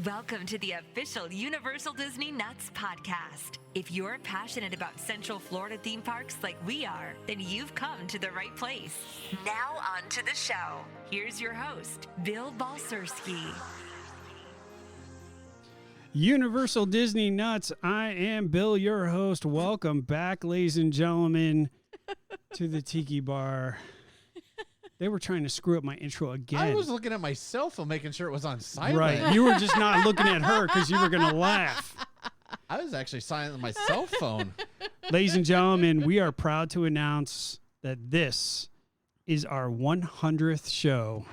Welcome to the official Universal Disney Nuts podcast. If you're passionate about Central Florida theme parks like we are, then you've come to the right place. Now on to the show. Here's your host, Bill Balcerski. Universal Disney Nuts. I am Bill, your host. Welcome back, ladies and gentlemen, to the Tiki Bar. They were trying to screw up my intro again. I was looking at my cell phone, making sure it was on silent. Right. You were just not looking at her because you were going to laugh. I was actually silent on my cell phone. Ladies and gentlemen, we are proud to announce that this is our 100th show.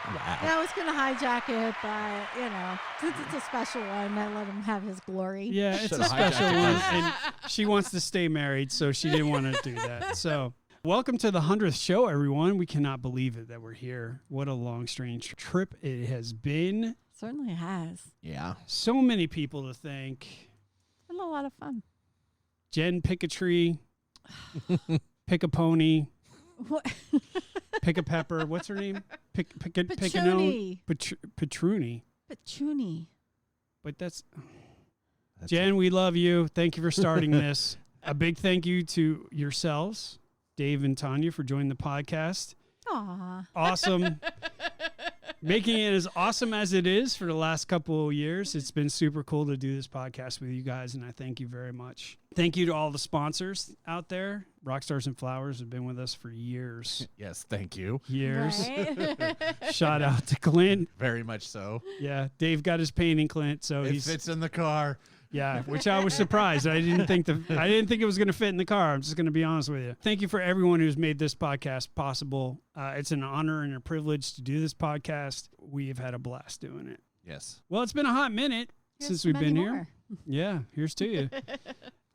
Wow. Yeah, I was going to hijack it, but, since it's a special one, I let him have his glory. Yeah, it's Should've a special hijacked one. it. And she wants to stay married, so she didn't want to do that. So, welcome to the 100th show, everyone. We cannot believe it that we're here. What a long, strange trip it has been. Certainly has. Yeah. So many people to thank. Been a lot of fun. Jen, pick a tree. Pick a pony. What? Pick a pepper. What's her name? Pick a Petruni. Petruni. Petruni. But that's Jen, we love you. Thank you for starting this. A big thank you to yourselves, Dave and Tanya, for joining the podcast. Aw. Awesome. Making it as awesome as it is for the last couple of years. It's been super cool to do this podcast with you guys, and I thank you very much. Thank you to all the sponsors out there. Rockstars and Flowers have been with us for years. Yes, thank you. Years. Right? Shout out to Clint. Very much so. Yeah, Dave got his painting, Clint, so It he's fits in the car. yeah, which I was surprised. I didn't think it was going to fit in the car. I'm just going to be honest with you. Thank you for everyone who's made this podcast possible. It's an honor and a privilege to do this podcast. We have had a blast doing it. Yes. Well, it's been a hot minute since we've been here. Yeah, here's to you.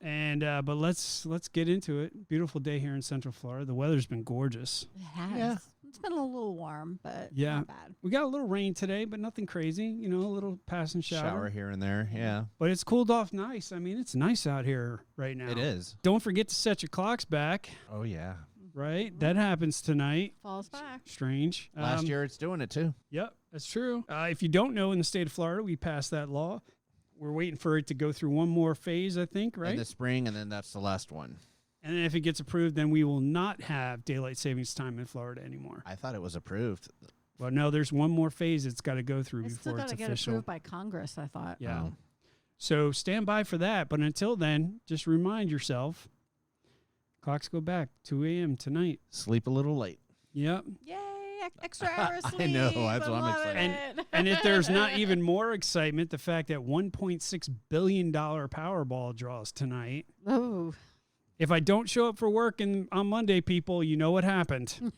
And but let's get into it. Beautiful day here in Central Florida. The weather's been gorgeous. It has. Yeah. It's been a little warm, but Yeah. not bad. We got a little rain today, but nothing crazy. You know, a little passing Shower here and there. Yeah. But it's cooled off nice. I mean, it's nice out here right now. It is. Don't forget to set your clocks back, Oh, yeah. right? That happens tonight. Falls back. Strange. Last year it's doing it too. Yep, that's true. If you don't know, in the state of Florida, we passed that law. We're waiting for it to go through one more phase, I think, right? In the spring, and then that's the last one. And then if it gets approved, then we will not have daylight savings time in Florida anymore. I thought it was approved. Well, no, there's one more phase it's got to go through It's still before got it's to get official. approved by Congress, I thought. Yeah. Oh. So stand by for that. But until then, just remind yourself, clocks go back 2 a.m. tonight. Sleep a little late. Yep. Yay, extra hour of I sleep. know, that's what I'm loving excited. it. And if there's not even more excitement, the fact that $1.6 billion Powerball draws tonight. Oh, If I don't show up for work on Monday, people, you know what happened.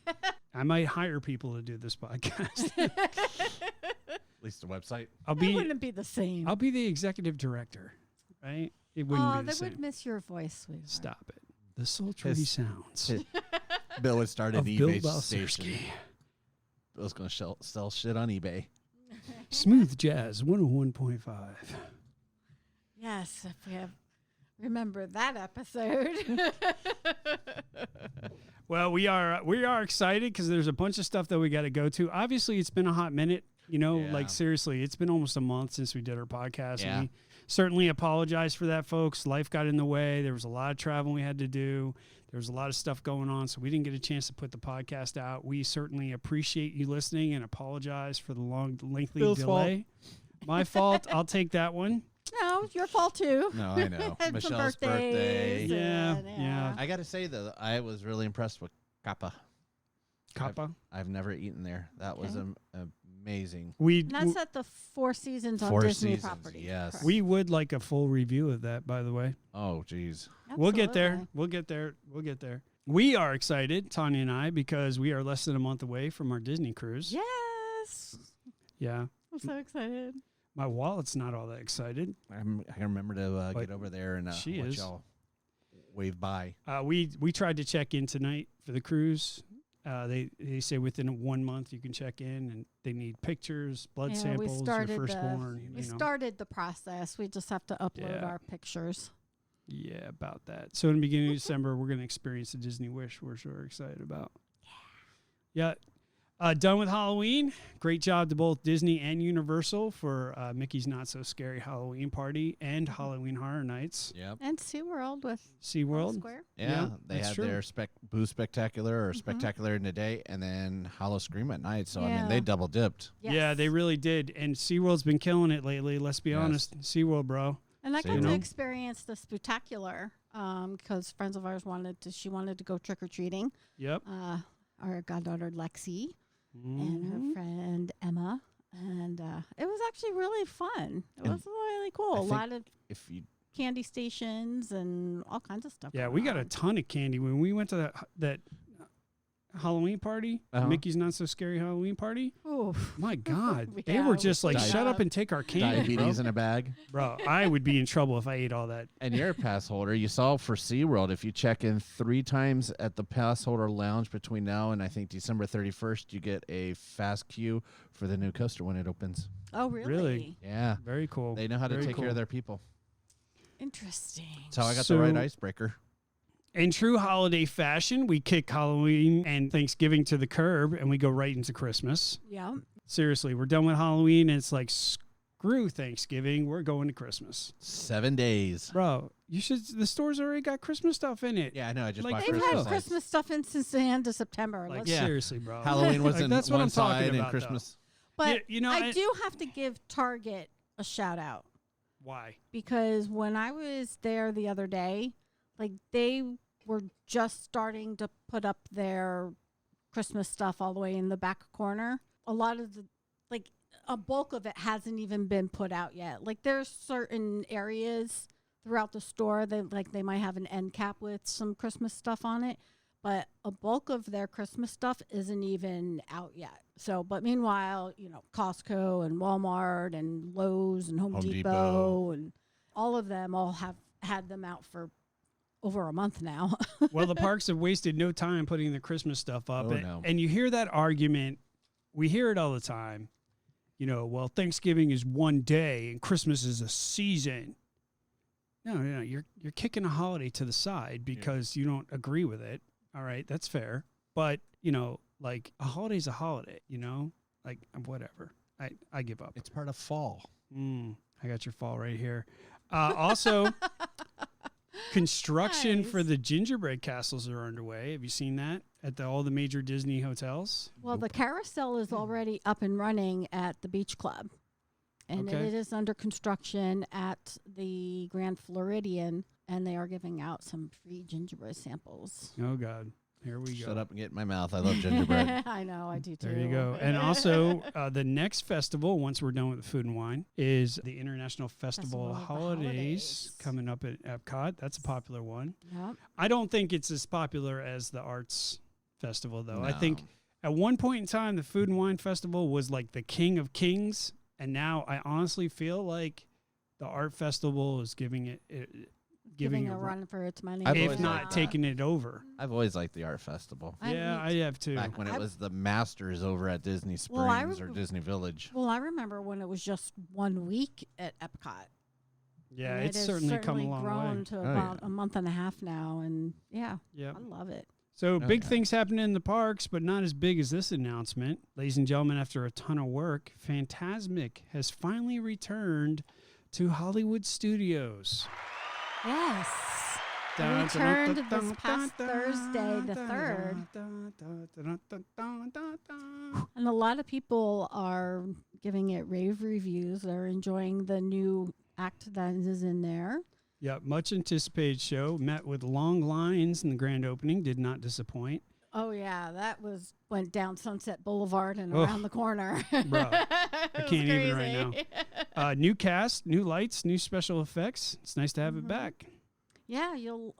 I might hire people to do this podcast. At least the website. I'll it be wouldn't be the same. I'll be the executive director, right? It wouldn't be They the same. would miss your voice, sweetheart. Stop it. The sultry His- sounds Bill would start an of Bill eBay station. Balcerski. Bill's going to sell shit on eBay. Smooth Jazz 101.5. Yes, if we have remember that episode. Well, we are excited because there's a bunch of stuff that we got to go to. Obviously, it's been a hot minute. You know, Yeah. like seriously, it's been almost a month since we did our podcast. Yeah. And we certainly apologize for that, folks. Life got in the way. There was a lot of traveling we had to do. There was a lot of stuff going on, so we didn't get a chance to put the podcast out. We certainly appreciate you listening and apologize for the lengthy Bill's delay. My fault. I'll take that one. No, it's your fault too. No, I know. Had some Michelle's birthday. birthdays Yeah, and, yeah. I got to say, though, I was really impressed with Kappa. Kappa. I've never eaten there. That was amazing. And that's at the Four Seasons on Four Disney Seasons, property. yes. Correct. We would like a full review of that, by the way. Oh, geez. We'll get there. Absolutely. We'll get there. We'll get there. We are excited, Tanya and I, because we are less than a month away from our Disney cruise. Yes. Yeah. I'm so excited. My wallet's not all that excited. I can remember to But get over there and she watch is. y'all wave by. We tried to check in tonight for the cruise. They say within 1 month you can check in, and they need pictures, blood Yeah, samples, your started firstborn. We started the process. We just have to upload Yeah. our pictures. Yeah, about that. So in the beginning of December, we're going to experience the Disney Wish we're sure excited about. Yeah. Done with Halloween. Great job to both Disney and Universal for Mickey's Not So Scary Halloween Party and Halloween Horror Nights. Yep. And SeaWorld with SeaWorld. Square. Yeah, they that's had true. their Boo Spectacular or Spectacular in the day, and then Hollow Scream at night. So, I mean, they Yeah. double dipped. Yes. Yeah, they really did. And SeaWorld's been killing it lately. Let's be Yes. honest. SeaWorld, bro. And I So, got you to know. experience the Spectacular because friends of ours she wanted to go trick-or-treating. Yep. Our goddaughter Lexi and her friend Emma. And it was actually really fun. It And was really cool. I A think lot of If you candy stations and all kinds of stuff. Yeah, going we got a on. ton of candy when we went to that Halloween party, Mickey's Not So Scary Halloween party. Oof. My God, Yeah, they were it just was like, Di- shut up and take our candy, diabetes in a bag. bro. I would be in trouble if I ate all that. And you're a pass holder. You saw for SeaWorld, if you check in 3 times at the pass holder lounge between now and I think December 31st, you get a fast queue for the new coaster when it opens. Oh, really? Really? Yeah. Very cool. They know how to Very take care cool. of their people. Interesting. That's how I got the right So- icebreaker. In true holiday fashion, we kick Halloween and Thanksgiving to the curb, and we go right into Christmas. Yeah. Seriously, we're done with Halloween, and it's like, screw Thanksgiving. We're going to Christmas. 7 days. Bro, you should. The store's already got Christmas stuff in it. Yeah, I know. I just Like, bought They've Christmas had lights. Christmas stuff in since the end of September. Like, Let's- Yeah. seriously, bro. Halloween was Like, in that's what one I'm talking side and about, though. Christmas. But you know, I do have to give Target a shout out Why? because when I was there the other day, like they were just starting to put up their Christmas stuff all the way in the back corner. A lot of a bulk of it hasn't even been put out yet. Like there's certain areas throughout the store that they might have an end cap with some Christmas stuff on it, but a bulk of their Christmas stuff isn't even out yet. So, but meanwhile, Costco and Walmart and Lowe's and Home Home Depot Depot. and all of them all have had them out for over a month now. Well, the parks have wasted no time putting the Christmas stuff up. Oh, and, no. and you hear that argument. We hear it all the time. Well, Thanksgiving is one day and Christmas is a season. No, you're kicking a holiday to the side because you don't agree with it. All right, that's fair. But, like a holiday's a holiday, like whatever. I give up. It's part of fall. I got your fall right here. Also, construction for Nice. the gingerbread castles are underway. Have you seen that at all the major Disney hotels? Well, the carousel is already up and running at the Beach Club. And Okay. it is under construction at the Grand Floridian, and they are giving out some free gingerbread samples. Oh, God. Here we go. Shut up and get in my mouth. I love gingerbread. I know, I do too. There you go. And also, the next festival, once we're done with the food and wine, is the International Festival Festival of of the Holidays Holidays. coming up at Epcot. That's a popular one. Yep. I don't think it's as popular as the Arts Festival, though. I think No. at one point in time, the Food and Wine Festival was like the king of kings. And now I honestly feel like the Art Festival is giving it Giving a run for its money. I've if always not liked taking it over. I've always liked the art festival. Yeah, I have too. Back when it I- was the Masters over at Disney Springs Well, I or remember- Disney Village. Well, I remember when it was just 1 week at Epcot. Yeah, And it it's has certainly come a long grown way. to Oh, about yeah. a month and a half now, and yeah, Yep. I love it. So big yeah. things happening in the parks, but not as big as this announcement. Ladies and gentlemen, after a ton of work, Fantasmic has finally returned to Hollywood Studios. Yes. It returned this past Thursday, the 3rd. And a lot of people are giving it rave reviews. They're enjoying the new act that is in there. Yeah, much anticipated show met with long lines in the grand opening. Did not disappoint. Oh yeah, that went down Sunset Boulevard and Oh, around the corner. bro, I can't even right now. New cast, new lights, new special effects. It's nice to have it back. Yeah,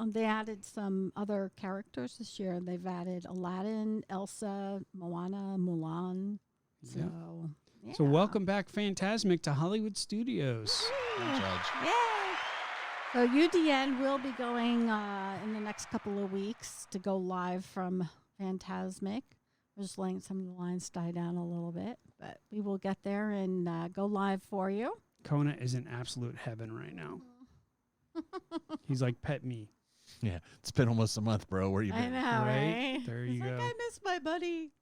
they added some other characters this year. They've added Aladdin, Elsa, Moana, Mulan. So, Yeah. So yeah. welcome back, Fantasmic, to Hollywood Studios. Don't judge. Yay! So UDN will be going in the next couple of weeks to go live from Fantasmic. We're just letting some of the lines die down a little bit, but we will get there and go live for you. Kona is in absolute heaven right now. He's like, pet me. Yeah, it's been almost a month, bro. Where you I been? know, Right? right? There He's you like, go. I miss my buddy.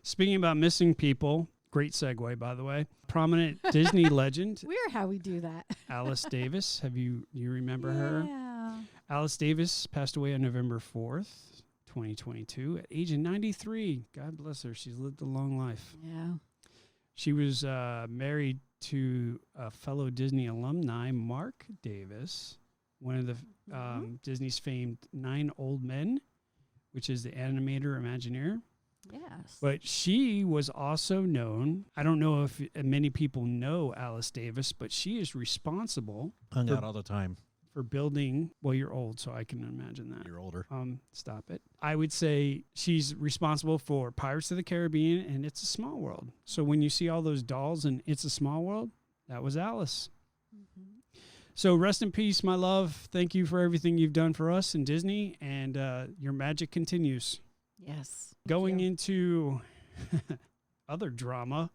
Speaking about missing people, great segue, by the way. Prominent Disney legend, Weird how we do that. Alice Davis. You remember her? Yeah. Alice Davis passed away on November 4th, 2022, at age of 93. God bless her. She's lived a long life. Yeah. She was married to a fellow Disney alumni, Mark Davis, one of the Disney's famed 9 Old Men, which is the animator, Imagineer. Yes. But she was also known, I don't know if many people know Alice Davis, but she is responsible Hung out all the time. for building, well, you're old, so I can imagine that. You're older. Stop it. I would say she's responsible for Pirates of the Caribbean and It's a Small World. So when you see all those dolls in It's a Small World, that was Alice. So rest in peace, my love. Thank you for everything you've done for us in Disney, and your magic continues. Yes. Going into other drama,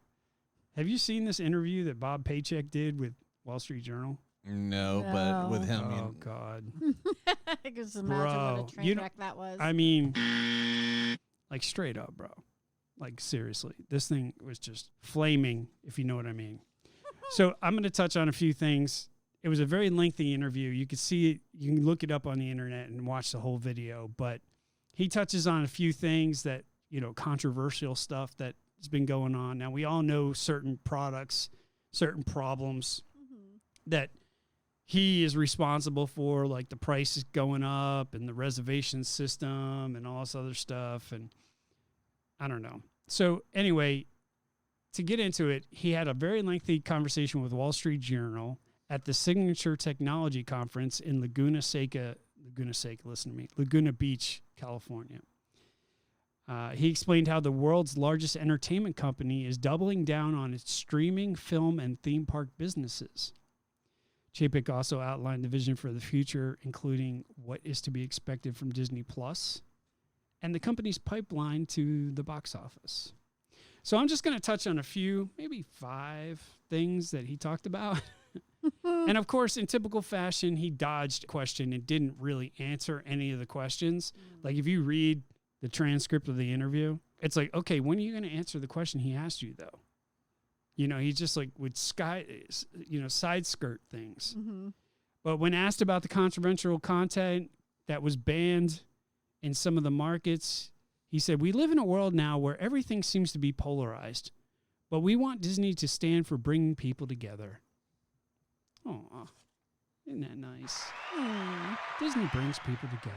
have you seen this interview that Bob Paycheck did with Wall Street Journal? No, but with him, Oh, God. I can just imagine what Bro, a train you know- wreck that was. I mean, like straight up, bro. Like seriously, this thing was just flaming, if you know what I mean. So I'm going to touch on a few things. It was a very lengthy interview. You can see it. You can look it up on the internet and watch the whole video. But he touches on a few things that, controversial stuff that has been going on. Now, we all know certain products, certain problems that he is responsible for, like the price is going up and the reservation system and all this other stuff. And I don't know. So anyway, to get into it, he had a very lengthy conversation with Wall Street Journal at the Signature Technology Conference in Laguna Beach, California. He explained how the world's largest entertainment company is doubling down on its streaming, film, and theme park businesses. Chapek also outlined the vision for the future, including what is to be expected from Disney Plus and the company's pipeline to the box office. So I'm just going to touch on a few, maybe 5 things that he talked about. And of course, in typical fashion, he dodged a question and didn't really answer any of the questions. Like if you read the transcript of the interview, it's like, okay, when are you going to answer the question he asked you, though? He just like would side skirt things. But when asked about the controversial content that was banned in some of the markets, he said, "We live in a world now where everything seems to be polarized, but we want Disney to stand for bringing people together." Oh, isn't that nice? Disney brings people together.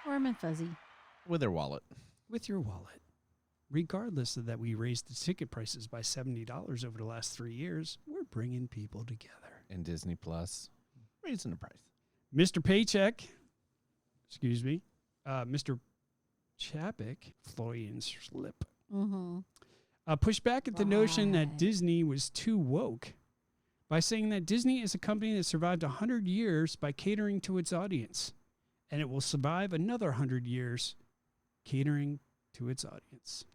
Warm and fuzzy. with their wallet. With your wallet. Regardless of that we raised the ticket prices by $70 over the last 3 years, we're bringing people together. And Disney Plus, raising the price. Mr. Paycheck, Mr. Chapek, Florian slip, pushed back at the notion that Disney was too woke by saying that Disney is a company that survived 100 years by catering to its audience, and it will survive another 100 years catering to its audience.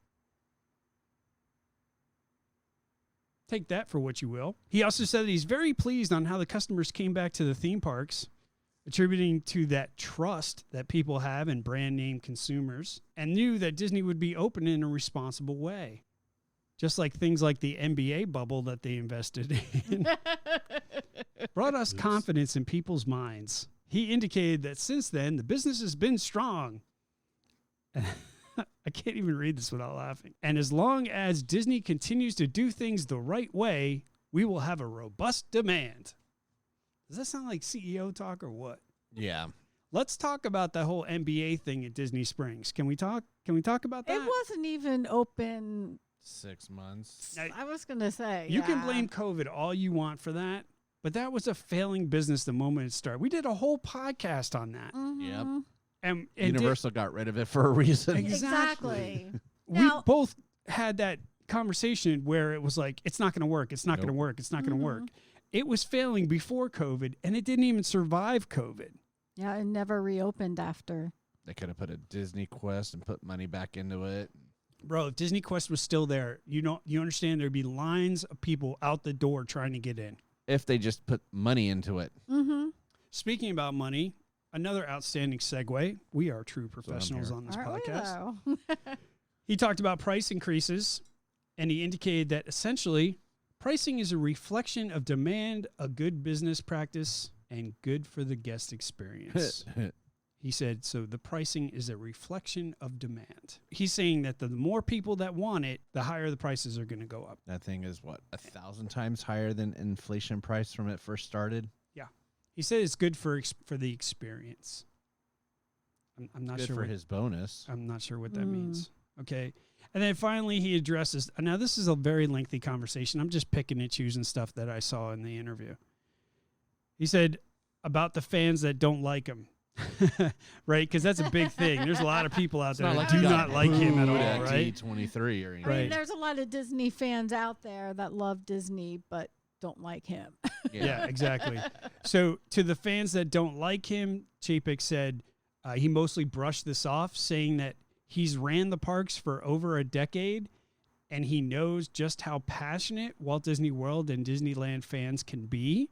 Take that for what you will. He also said that he's very pleased on how the customers came back to the theme parks, attributing to that trust that people have in brand name consumers, and knew that Disney would be open in a responsible way. Just like things like the NBA bubble that they invested in brought us confidence in people's minds. He indicated that since then, the business has been strong. I can't even read this without laughing. And as long as Disney continues to do things the right way, we will have a robust demand. Does that sound like CEO talk or what? Yeah. Let's talk about the whole NBA thing at Disney Springs. Can we talk about that? It wasn't even open. 6 months. I was going to say. You can blame COVID all you want for that, but that was a failing business the moment it started. We did a whole podcast on that. Yep. And Universal got rid of it for a reason. Exactly. We Now- both had that conversation where it was like, it's not going to work. It's not going to work. It's not going to work. It was failing before COVID, and it didn't even survive COVID. Yeah, it never reopened after. They could have put a Disney Quest and put money back into it. Bro, if Disney Quest was still there, you understand there'd be lines of people out the door trying to get in. If they just put money into it. Speaking about money, another outstanding segue. We are true professionals on this Aren't we, podcast. though? He talked about price increases, and he indicated that essentially pricing is a reflection of demand, a good business practice, and good for the guest experience. He said, so the pricing is a reflection of demand. He's saying that the more people that want it, the higher the prices are going to go up. That thing is, what, 1,000 times higher than inflation price from it first started? Yeah. He said it's good for the experience. I'm not Good sure for his bonus. I'm not sure what that means. Okay. And then finally he addresses, now this is a very lengthy conversation. I'm just picking and choosing stuff that I saw in the interview. He said about the fans that don't like him. Right? Because that's a big thing. There's a lot of people out there that do not like him at all, right? T23 or anything. I mean, there's a lot of Disney fans out there that love Disney but don't like him. Yeah, exactly. So to the fans that don't like him, Chapek said he mostly brushed this off, saying that he's ran the parks for over a decade, and he knows just how passionate Walt Disney World and Disneyland fans can be.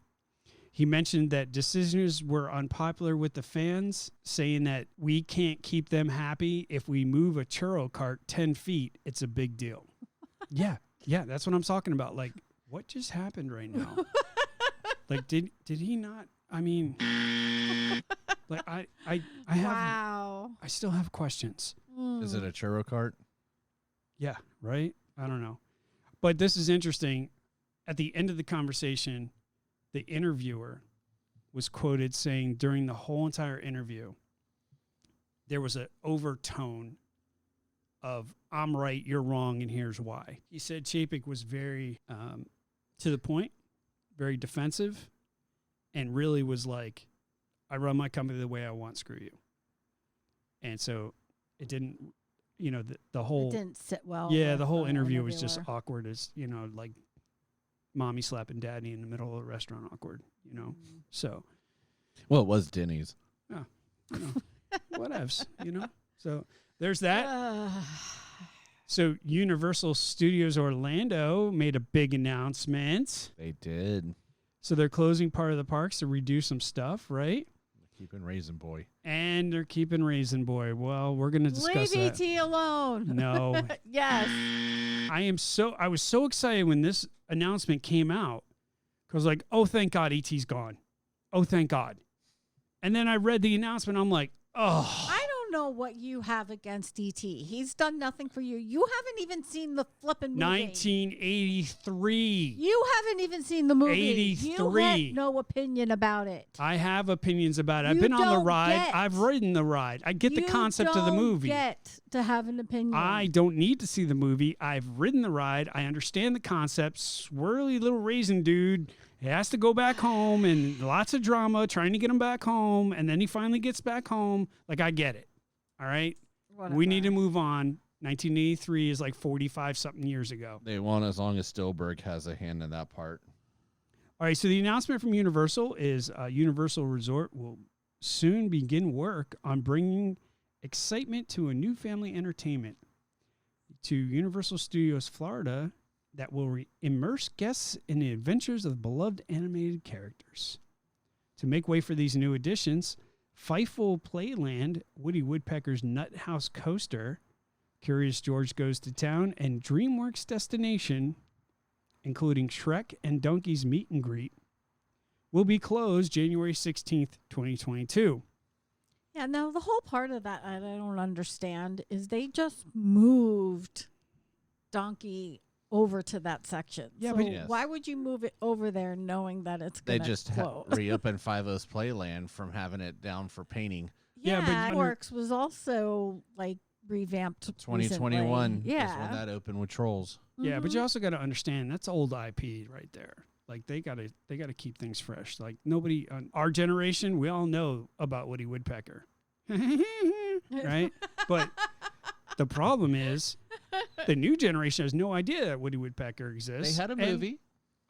He mentioned that decisions were unpopular with the fans, saying that we can't keep them happy. If we move a churro cart 10 feet, it's a big deal. Yeah, that's what I'm talking about. Like, what just happened right now? Like, did he not? I mean, like, I have. Wow. I still have questions. Is it a churro cart? Yeah, right? I don't know. But this is interesting. At the end of the conversation, the interviewer was quoted saying during the whole entire interview, there was an overtone of, I'm right, you're wrong, and here's why. He said Chapek was very to the point, very defensive, and really was like, I run my company the way I want, screw you. And so it didn't, the whole... It didn't sit well. Yeah, the whole interview was just awkward as, like mommy slapping daddy in the middle of a restaurant awkward, So. Well, it was Denny's. Yeah. Whatevs, So there's that. So Universal Studios Orlando made a big announcement. They did. So they're closing part of the parks to redo some stuff, right? Keeping Raisin Boy. And they're keeping Raisin Boy. Well, we're going to discuss that. Leave E.T. alone. No. Yes. I was so excited when this announcement came out. Because like, oh, thank God E.T.'s gone. Oh, thank God. And then I read the announcement. I'm like, oh. I don't know what you have against E.T. He's done nothing for you. You haven't even seen the flipping movie. 1983. You haven't even seen the movie. 83. You have no opinion about it. I have opinions about it. I've You been on the don't ride. get- I've ridden the ride. I get the concept of the movie. You don't get to have an opinion. I don't need to see the movie. I've ridden the ride. I understand the concept. Swirly little raisin dude. He has to go back home and lots of drama trying to get him back home. And then he finally gets back home. Like, I get it. All right. Whatever. We need to move on. 1983 is like 45 something years ago. They won as long as Spielberg has a hand in that part. All right. So the announcement from Universal is Universal Resort will soon begin work on bringing excitement to a new family entertainment to Universal Studios Florida that will immerse guests in the adventures of beloved animated characters. To make way for these new additions, Fightful Playland, Woody Woodpecker's Nut House Coaster, Curious George Goes to Town, and DreamWorks Destination, including Shrek and Donkey's Meet and Greet, will be closed January 16th, 2022. Yeah, no, the whole part of that I don't understand is they just moved Donkey over to that section. Yeah, so but Yes. why would you move it over there knowing that it's They going to just close? reopened Five-O's Playland from having it down for painting. Yeah, but Yeah, under- Works was also like revamped. 2021 recently. is Yeah. when that opened with Trolls. Yeah, but Mhm. you also got to understand that's old IP right there. Like they got to keep things fresh. Like nobody on our generation, we all know about Woody Woodpecker. Right? But the problem is the new generation has no idea that Woody Woodpecker exists. They had a And- movie.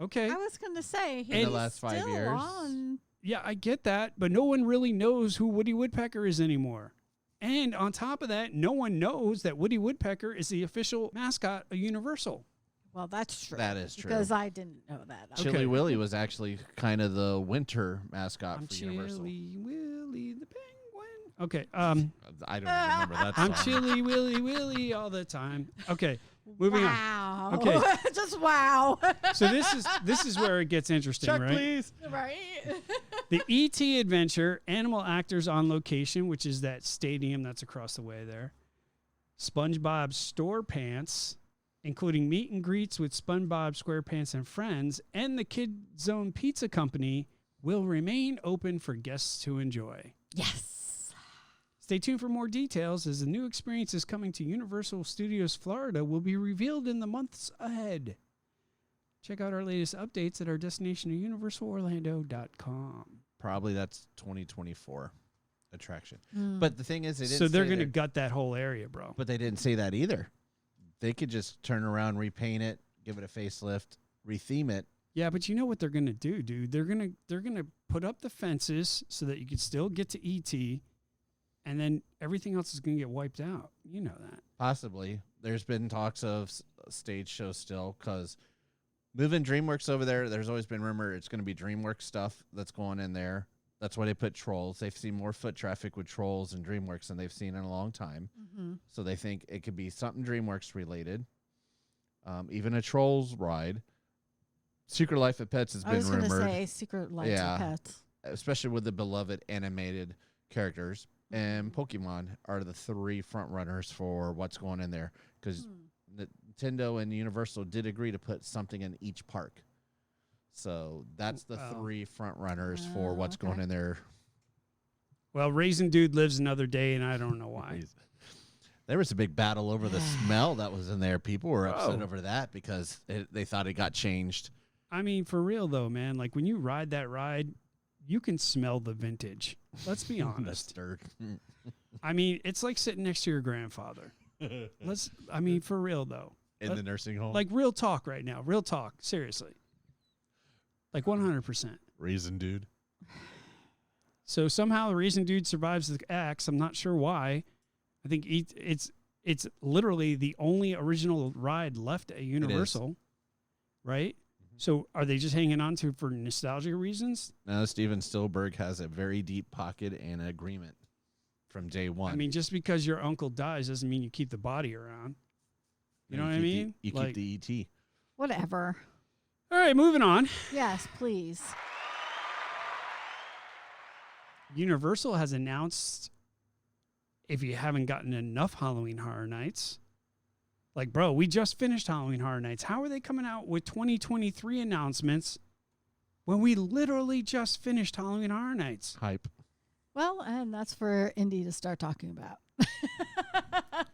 okay. I was going to say In he's the last 5 still years. on. Yeah, I get that, but no one really knows who Woody Woodpecker is anymore. And on top of that, no one knows that Woody Woodpecker is the official mascot of Universal. Well, that's true. That is true. Because I didn't know that. Okay. Chili Willy was actually kind of the winter mascot I'm for Universal. Chilly Willy the Penguin. Okay. I don't remember that song. I'm chilly, willy, willy all the time. Okay. Moving on. Wow. Okay. Just wow. So this is where it gets interesting, Chuck, right? please. Right? The E.T. Adventure, Animal Actors on Location, which is that stadium that's across the way there. SpongeBob Store Pants, including meet and greets with SpongeBob SquarePants and friends, and the Kid Zone Pizza Company will remain open for guests to enjoy. Yes. Stay tuned for more details as the new experiences coming to Universal Studios Florida will be revealed in the months ahead. Check out our latest updates at our destination at universalorlando.com. Probably that's 2024 attraction. But the thing is, they didn't So they're say going to that- gut that whole area, bro. But they didn't say that either. They could just turn around, repaint it, give it a facelift, retheme it. Yeah, but you know what they're going to do, dude? They're going to put up the fences so that you can still get to ET, and then everything else is going to get wiped out. You know that. Possibly. There's been talks of stage shows still, because moving DreamWorks over there, there's always been rumor it's going to be DreamWorks stuff that's going in there. That's why they put Trolls. They've seen more foot traffic with Trolls and DreamWorks than they've seen in a long time. Mm-hmm. So they think it could be something DreamWorks related. Even a Trolls ride. Secret Life of Pets has I been was going to rumored, say Secret Life Yeah. of Pets. especially with the beloved animated characters. And Pokemon are the three front runners for what's going in there, because Nintendo and Universal did agree to put something in each park. So that's the three front runners for what's going in there. Well, Raisin Dude lives another day, and I don't know why. There was a big battle over the smell that was in there. People were upset Oh. over that because they thought it got changed. I mean, for real, though, man. Like, when you ride that ride, you can smell the vintage. Let's be honest. Dirt. I mean, it's like sitting next to your grandfather. I mean, for real, though. In the nursing home. Like, real talk right now. Real talk. Seriously. Like, 100%. Raisin Dude. So somehow the Raisin Dude survives the axe. I'm not sure why. I think it's literally the only original ride left at Universal, right? So are they just hanging on to it for nostalgia reasons? No, Steven Spielberg has a very deep pocket and an agreement from day one. I mean, just because your uncle dies doesn't mean you keep the body around. You know what I mean? You Like- keep the ET. Whatever. All right, moving on. Yes, please. Universal has announced, if you haven't gotten enough Halloween Horror Nights, like, bro, we just finished Halloween Horror Nights. How are they coming out with 2023 announcements when we literally just finished Halloween Horror Nights? Hype. Well, and that's for Indy to start talking about.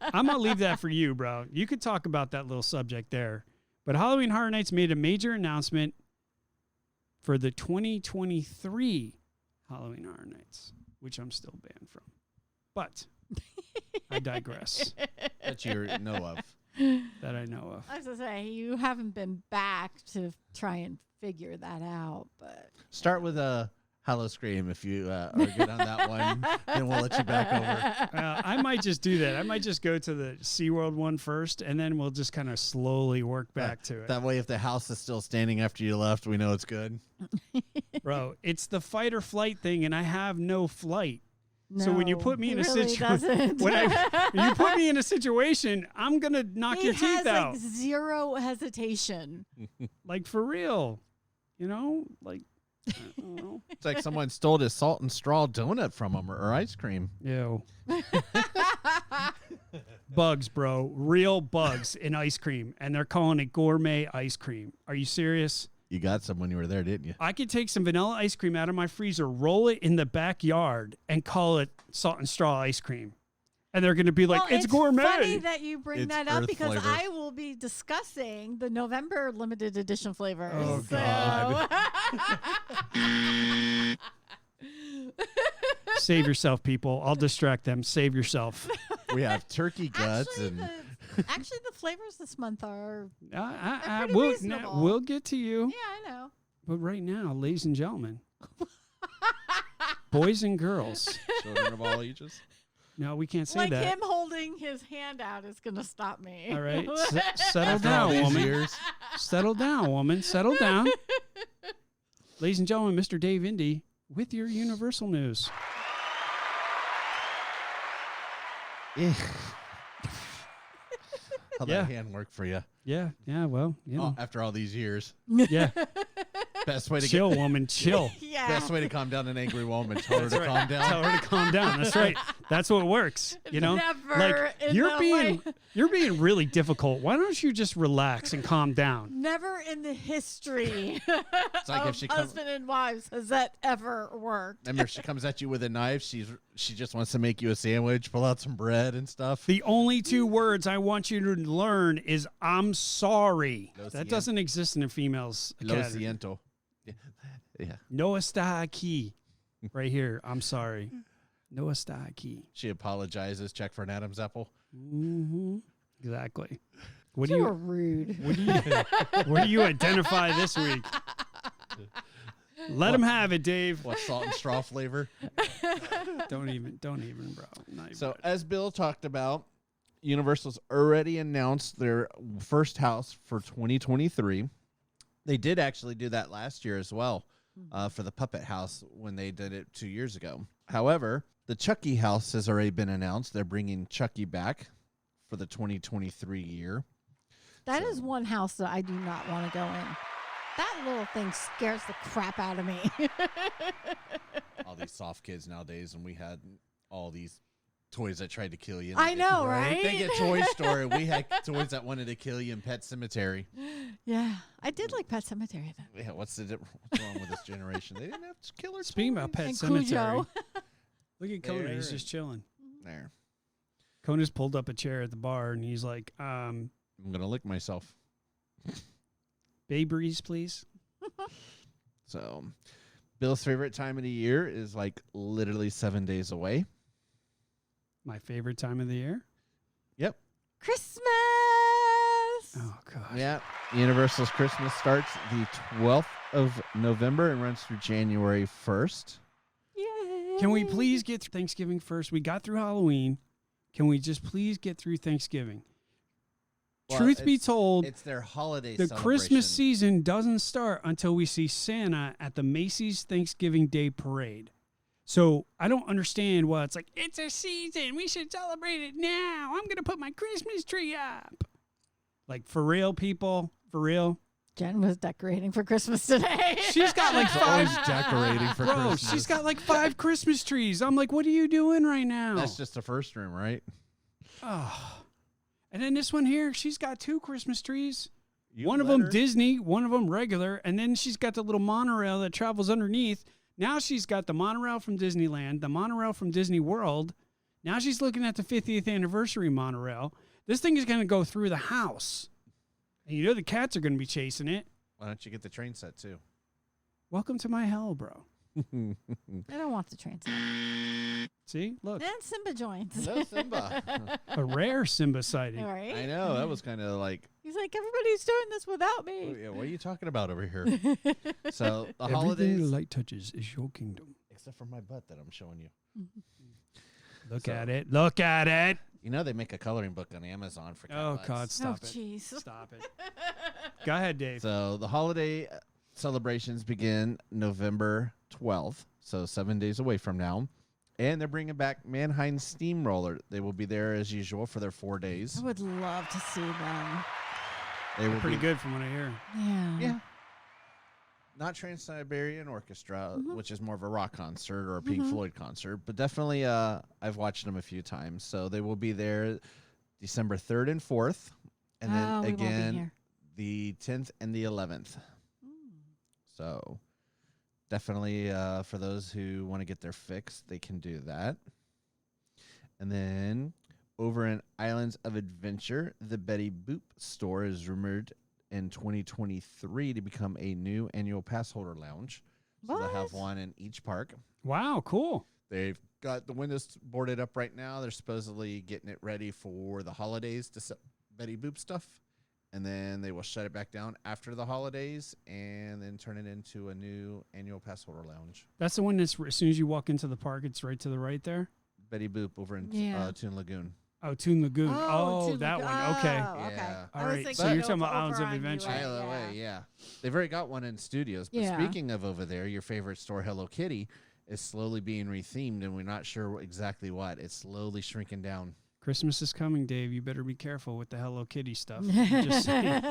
I'm going to leave that for you, bro. You could talk about that little subject there. But Halloween Horror Nights made a major announcement for the 2023 Halloween Horror Nights, which I'm still banned from. But I digress. That you know of. That I know of. I was going to say, you haven't been back to try and figure that out, but... Start with a Hello Scream if you are good on that one, and we'll let you back over. I might just do that. I might just go to the SeaWorld one first, and then we'll just kind of slowly work back to it. That way, if the house is still standing after you left, we know it's good. Bro, it's the fight or flight thing, and I have no flight. So when you No, put me in a he really situation, doesn't. when you put me in a situation, I'm gonna knock He your teeth has out, like zero hesitation. like for real. You know, like I don't know. It's like someone stole his salt and straw donut from him or ice cream. Ew. Bugs, bro, real bugs in ice cream, and they're calling it gourmet ice cream. Are you serious? You got some when you were there, didn't you? I could take some vanilla ice cream out of my freezer, roll it in the backyard, and call it salt and straw ice cream. And they're going to be like, Well, it's gourmet. funny that you bring It's that up earth because flavor. I will be discussing the November limited edition flavors. Oh, So- God. Save yourself, people. I'll distract them. Save yourself. We have turkey guts Actually, the flavors this month are. pretty We'll, reasonable. we'll get to you. Yeah, I know. But right now, ladies and gentlemen, boys and girls. children of all ages. No, we can't say Like that. him holding his hand out is going to stop me. All right. Settle After all down, these woman. years, Settle down, woman. Settle down. Ladies and gentlemen, Mr. Dave Indy with your Universal news. Yeah. How'd Yeah. that hand work for you? Yeah. Well, After all these years, yeah. best way to Chill, woman. Chill. Yeah. best way to calm down an angry woman. Tell her to calm down. Tell her to calm down. That's right. That's what works. You know, Never like in you're the being way. you're being really difficult. Why don't you just relax and calm down? Never in the history like of if she husband and wives has that ever worked. Remember, if she comes at you with a knife, she just wants to make you a sandwich, pull out some bread and stuff. The only two words I want you to learn is "I'm sorry." Lo That siento. doesn't exist in a female's Lo academy. siento. Yeah. No está aquí. Right here. I'm sorry. No está aquí. She apologizes. Check for an Adam's apple. Mm-hmm. Exactly. What You do were you rude. what do you identify this week? Let him have it, Dave. What, salt and straw flavor? Don't even, bro. Not even. So, as Bill talked about, Universal's already announced their first house for 2023. They did actually do that last year as well for the Puppet House when they did it 2 years ago. However, the Chucky house has already been announced. They're bringing Chucky back for the 2023 year. That is one house that I do not want to go in. That little thing scares the crap out of me. All these soft kids nowadays, and we had all these toys that tried to kill you. I know, right? They get Toy Story. We had toys that wanted to kill you in Pet Cemetery. Yeah, I did like Pet Cemetery then. Yeah, what's wrong with this generation? They didn't have killer Speaking toys. about Pet And Cemetery, Cujo. look at Kona. He's There. just chilling. There. Kona's pulled up a chair at the bar, and he's like, I'm going to lick myself. Bay Breeze, please. So, Bill's favorite time of the year is like literally 7 days away. My favorite time of the year. Yep. Christmas. Oh, God. Yeah. Universal's Christmas starts the 12th of November and runs through January 1st. Yay. Can we please get through Thanksgiving first? We got through Halloween. Can we just please get through Thanksgiving? Well, Truth be told, it's their holiday the celebration. Christmas season doesn't start until we see Santa at the Macy's Thanksgiving Day Parade. So I don't understand why it's like, it's a season. We should celebrate it now. I'm going to put my Christmas tree up. Like, for real, people? For real? Jen was decorating for Christmas today. She's got like She's always five. decorating for Bro, Christmas. she's got like 5 Christmas trees. I'm like, what are you doing right now? That's just the first room, right? Oh. And then this one here, she's got 2 Christmas trees. You One of let them her. Disney, one of them regular, and then she's got the little monorail that travels underneath. Now she's got the monorail from Disneyland, the monorail from Disney World. Now she's looking at the 50th anniversary monorail. This thing is going to go through the house. And you know the cats are going to be chasing it. Why don't you get the train set too? Welcome to my hell, bro. I don't want the train set. See? Look, And Simba joins. Hello, Simba. a rare Simba sighting. All right. I know. That was kind of like, He's like, everybody's doing this without oh, me. yeah, what are you talking about over here? So the Everything holidays, the light touches is your kingdom. except for my butt that I'm showing you. Look So- at it. Look at it. You know they make a coloring book on Amazon for cat Oh, butts. God, stop Oh, it. jeez. Stop it. Go ahead, Dave. So the holiday celebrations begin November 12th, so 7 days away from now. And they're bringing back Mannheim Steamroller. They will be there as usual for their 4 days. I would love to see them. They will Pretty be, good from what I hear. Yeah. Yeah. Not Trans-Siberian Orchestra, which is more of a rock concert or a Pink Floyd concert, but definitely I've watched them a few times. So they will be there December 3rd and 4th, and then Oh, we won't be again here. the 10th and the 11th. So definitely for those who want to get their fix, they can do that. And then over in Islands of Adventure, the Betty Boop store is rumored in 2023 to become a new annual pass holder lounge. So they'll have What? one in each park. Wow, cool. They've got the windows boarded up right now. They're supposedly getting it ready for the holidays to sell Betty Boop stuff. And then they will shut it back down after the holidays and then turn it into a new annual pass holder lounge. That's the one that's as soon as you walk into the park, it's right to the right there. Betty Boop over in Yeah. Toon Lagoon. Oh, Toon Lagoon. Oh, to that the- one. Okay. Oh, okay. Yeah. I All was right, thinking so you're it talking was about Islands over of on Adventure. UA, By the way, yeah. They've already got one in studios. But Yeah. speaking of over there, your favorite store, Hello Kitty, is slowly being rethemed, and we're not sure exactly what. It's slowly shrinking down. Christmas is coming, Dave. You better be careful with the Hello Kitty stuff. Just saying.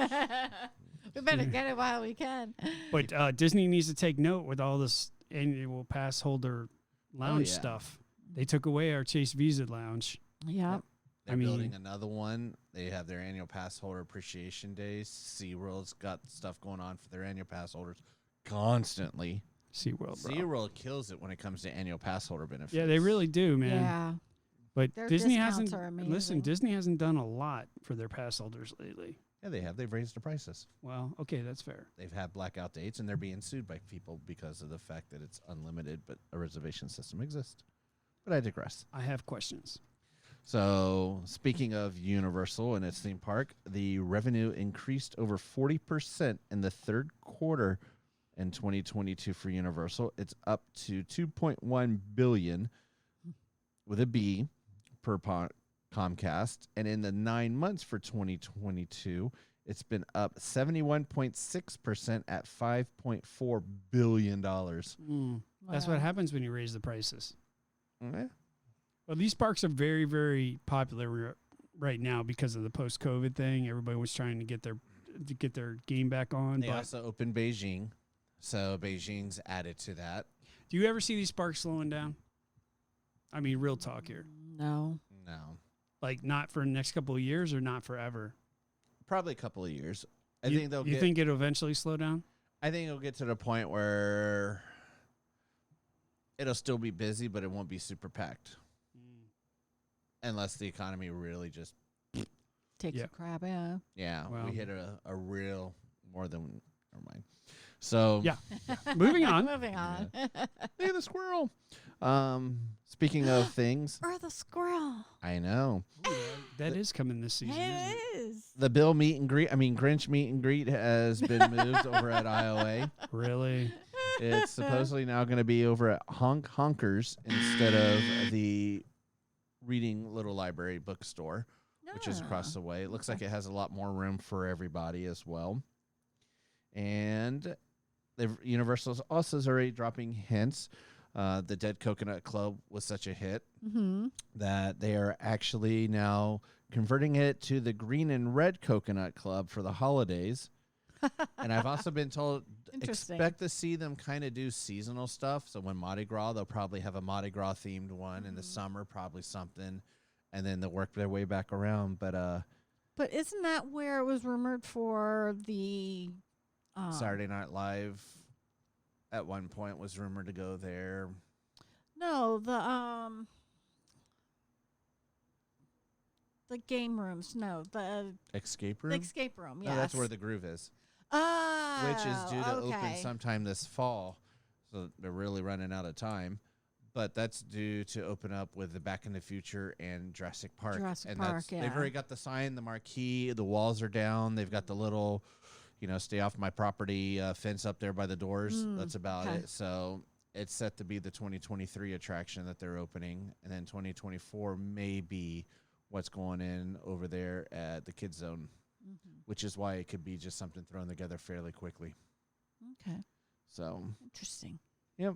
We better get it while we can. But Disney needs to take note with all this annual pass holder lounge yeah. stuff. They took away our Chase Visa lounge. Yep. They're I mean- building another one. They have their annual pass holder appreciation days. SeaWorld's got stuff going on for their annual pass holders constantly. SeaWorld, bro. SeaWorld kills it when it comes to annual pass holder benefits. Yeah, they really do, man. Yeah. But Their Disney discounts hasn't. are amazing. Listen, Disney hasn't done a lot for their pass holders lately. Yeah, they have. They've raised the prices. Well, okay, that's fair. They've had blackout dates, and they're being sued by people because of the fact that it's unlimited, but a reservation system exists. But I digress. I have questions. So, speaking of Universal and its theme park, the revenue increased over 40% in the third quarter in 2022 for Universal. It's up to $2.1 billion with a B per Comcast, and in the 9 months for 2022, it's been up 71.6% at $5.4 billion. That's what Wow. happens when you raise the prices. Okay. Well, these parks are very, very popular right now because of the post-COVID thing. Everybody was trying to get their game back on. They But also opened Beijing, so Beijing's added to that. do you ever see these parks slowing down? I mean, real talk here. No. No, Like, not for the next couple of years or not forever? probably a couple of years. I You- think they'll You get. think it'll eventually slow down? I think it'll get to the point where it'll still be busy, but it won't be super packed unless the economy really just. Takes Yeah. a crap, yeah. Yeah, Well- we hit a real more than. Never mind. So Yeah. Moving on. Moving on. Hey, the squirrel. Speaking of things, Or the squirrel. I know That is coming this season, isn't it? It is. the Bill meet and greet. I mean, Grinch meet and greet has been moved over at IOA. Really? It's supposedly now going to be over at Honkers instead of the Reading Little Library bookstore, which is across the way. It looks like it has a lot more room for everybody as well. And the Universal's also is already dropping hints. The Dead Coconut Club was such a hit Mm-hmm. that they are actually now converting it to the Green and Red Coconut Club for the holidays. And I've also been told Interesting. expect to see them kind of do seasonal stuff. So when Mardi Gras, they'll probably have a Mardi Gras themed one. In the summer, probably something. And then they'll work their way back around. But But isn't that where it was rumored for the Saturday Night Live at one point was rumored to go there. No, the game rooms. No, the Escape Room? escape room. No, Yes. that's where the Groove is. Oh, Which is due to open okay. sometime this fall. So they're really running out of time. But that's due to open up with the Back in the Future and Jurassic Park. Jurassic and Park, They've yeah. already got the sign, the marquee, the walls are down. They've got the little, stay off my property fence up there by the doors. That's about okay. it. So it's set to be the 2023 attraction that they're opening. And then 2024 may be what's going in over there at the Kids Zone, which is why it could be just something thrown together fairly quickly. Okay, So, interesting. yep.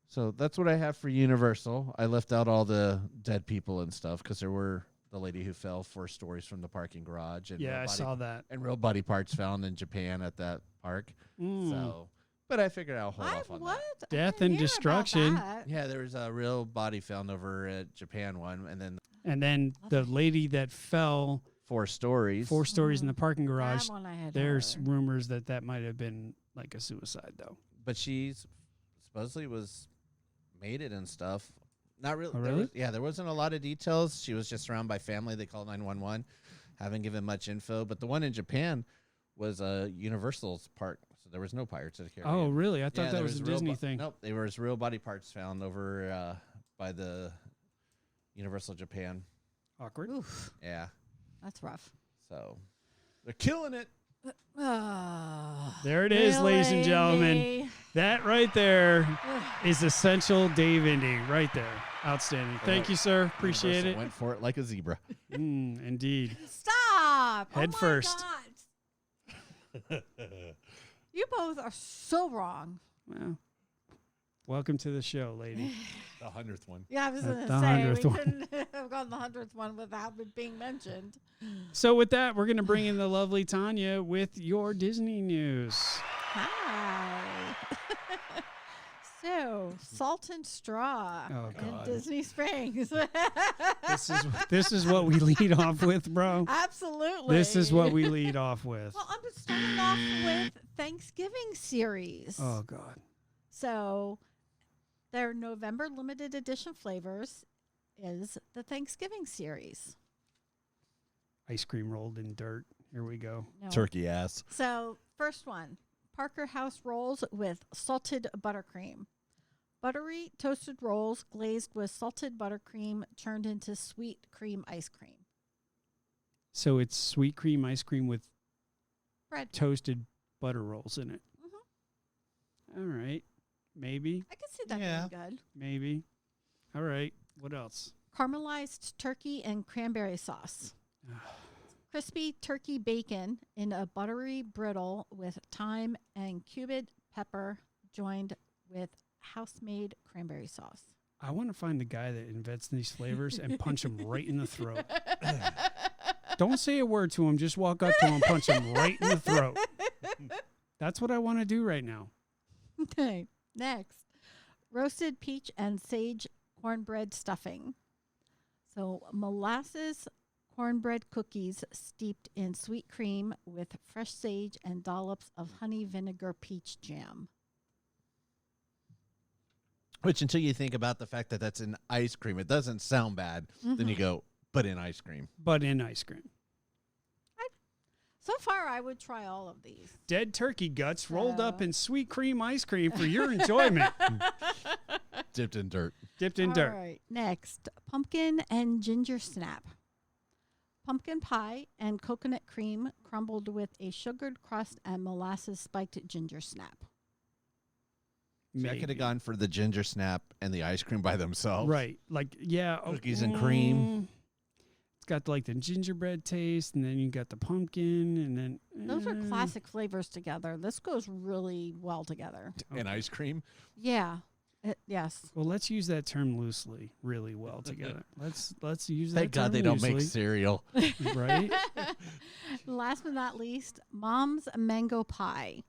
So that's what I have for Universal. I left out all the dead people and stuff because there were the lady who fell, 4 stories from the parking garage. And Yeah, I real body- saw that. And real body parts found in Japan at that park. Mm. So, but I figured I'll hold off on What? that. I Death didn't and hear about destruction. that. Yeah, there was a real body found over at Japan one, and then And then the lady that fell 4 stories. 4 stories in the parking That garage. one I had There's heard. rumors that might have been like a suicide, though. But she's supposedly was made it and stuff. Not really. Oh, there really? was- there wasn't a lot of details. She was just surrounded by family. They called 911. Haven't given much info. But the one in Japan was a Universal's park, so there was no Pirates of the Caribbean. Oh, really? I thought Yeah, that there was a real Disney thing. Nope, there was real body parts found over by the Universal Japan. Awkward. Oof, Yeah, that's rough. so they're killing it. Oh, There it is, ladies and gentlemen. That right there is essential Dave ending right there. Outstanding. Thank you, sir. Appreciate Universal it. Went for it like a zebra. Indeed. Stop! Head Oh my first. God. You both are so wrong. Well, Welcome to the show, lady. The 100th one. Yeah, I was That's going the to say, 100th we one. couldn't have gone the 100th one without it being mentioned. So with that, we're going to bring in the lovely Tanya with your Disney news. Hi. So, Salt and Straw Oh, in God. Disney Springs. This is what we lead off with, bro. Absolutely. This is what we lead off with. Well, I'm starting off with Thanksgiving series. Oh, God. So, their November limited edition flavors is the Thanksgiving series. Ice cream rolled in dirt. Here we go. No. Turkey ass. So, first one, Parker House rolls with salted buttercream. Buttery toasted rolls glazed with salted buttercream churned into sweet cream ice cream. So it's sweet cream ice cream with Bread. toasted butter rolls in it. Mhm. All right. Maybe. I can see that Yeah. being good. Maybe. All right. What else? Caramelized turkey and cranberry sauce. Crispy turkey bacon in a buttery brittle with thyme and cubed pepper joined with house-made cranberry sauce. I want to find the guy that invents these flavors and punch him right in the throat. Don't say a word to him. Just walk up to him and punch him right in the throat. That's what I want to do right now. Okay, next. Roasted peach and sage cornbread stuffing. So molasses cornbread cookies steeped in sweet cream with fresh sage and dollops of honey vinegar peach jam. Which, until you think about the fact that that's an ice cream, it doesn't sound bad. Then you go, but in ice cream. But in ice cream. So far, I would try all of these. Dead turkey guts rolled up So- in sweet cream ice cream for your enjoyment. Dipped in dirt. Dipped in All dirt. right, next, pumpkin and ginger snap. Pumpkin pie and coconut cream crumbled with a sugared crust and molasses spiked ginger snap. See, I could Maybe. have gone for the ginger snap and the ice cream by themselves. Right. Like, yeah. Cookies and cream. It's got like the gingerbread taste, and then you got the pumpkin, and then. Those are classic flavors together. This goes really well together. And ice cream. Yeah. Yes. Well, let's use that term loosely, really well together. Let's use that Thank God term they don't make loosely, cereal. right? Last but not least, Mom's mango pie.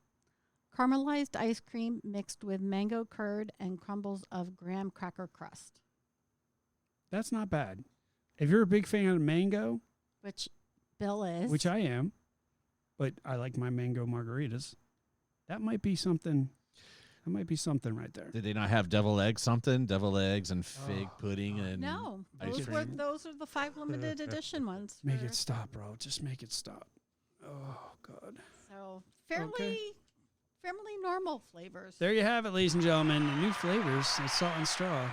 Caramelized ice cream mixed with mango curd and crumbles of graham cracker crust, That's not bad. If you're a big fan of mango, which Bill is. which I am, but I like my mango margaritas, that might be something. That might be something right there. Did they not have devil eggs something? Devil eggs and fig Oh, pudding and No, ice cream? those are the 5 limited edition ones. Make for- it stop, bro. Just make it stop. Oh God. So fairly Okay. normal flavors. There you have it, ladies and gentlemen. The new flavors of salt and straw.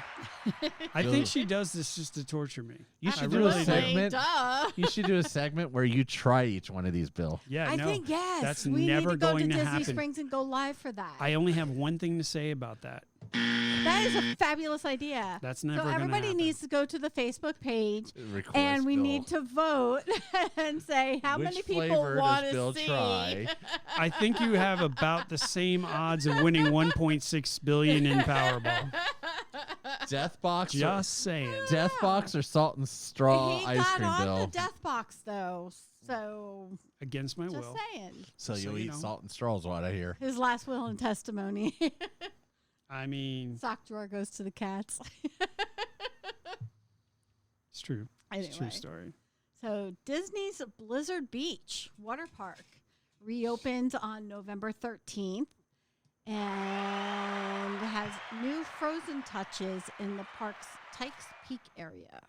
I think she does this just to torture me. You I should do really a do. segment. Duh. You should do a segment where you try each one of these, Bill. Yeah, I no. think yes. that's we never need to go going to to Disney happen. Springs and go live for that. I only have one thing to say about that. That is a fabulous idea. That's never So going to happen. everybody needs to go to the Facebook page, Request and we Bill. need to vote and say how Which many people flavor want does Bill to see. try? I think you have about the same odds of winning 1.6 billion in Powerball. Death box. Just saying. Death box or salt and straw He ice got cream, on Bill. the death box though, so Against my just will. saying. So you you eat know. salt and straw is what I hear. His last will and testimony. I mean, Sock drawer goes to the cats. it's true. It's a true Anyway. story. So Disney's Blizzard Beach water park reopened on November 13th and has new frozen touches in the park's Tykes Peak area.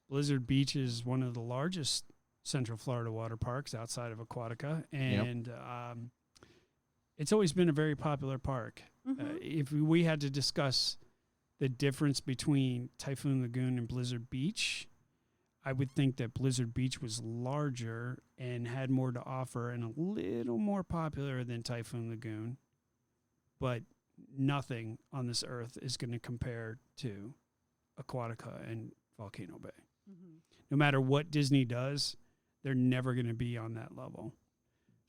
Blizzard Beach is one of the largest Central Florida water parks outside of Aquatica, and it's always been a very popular park. If we had to discuss the difference between Typhoon Lagoon and Blizzard Beach, I would think that Blizzard Beach was larger and had more to offer and a little more popular than Typhoon Lagoon. But nothing on this earth is going to compare to Aquatica and Volcano Bay. No matter what Disney does, they're never going to be on that level.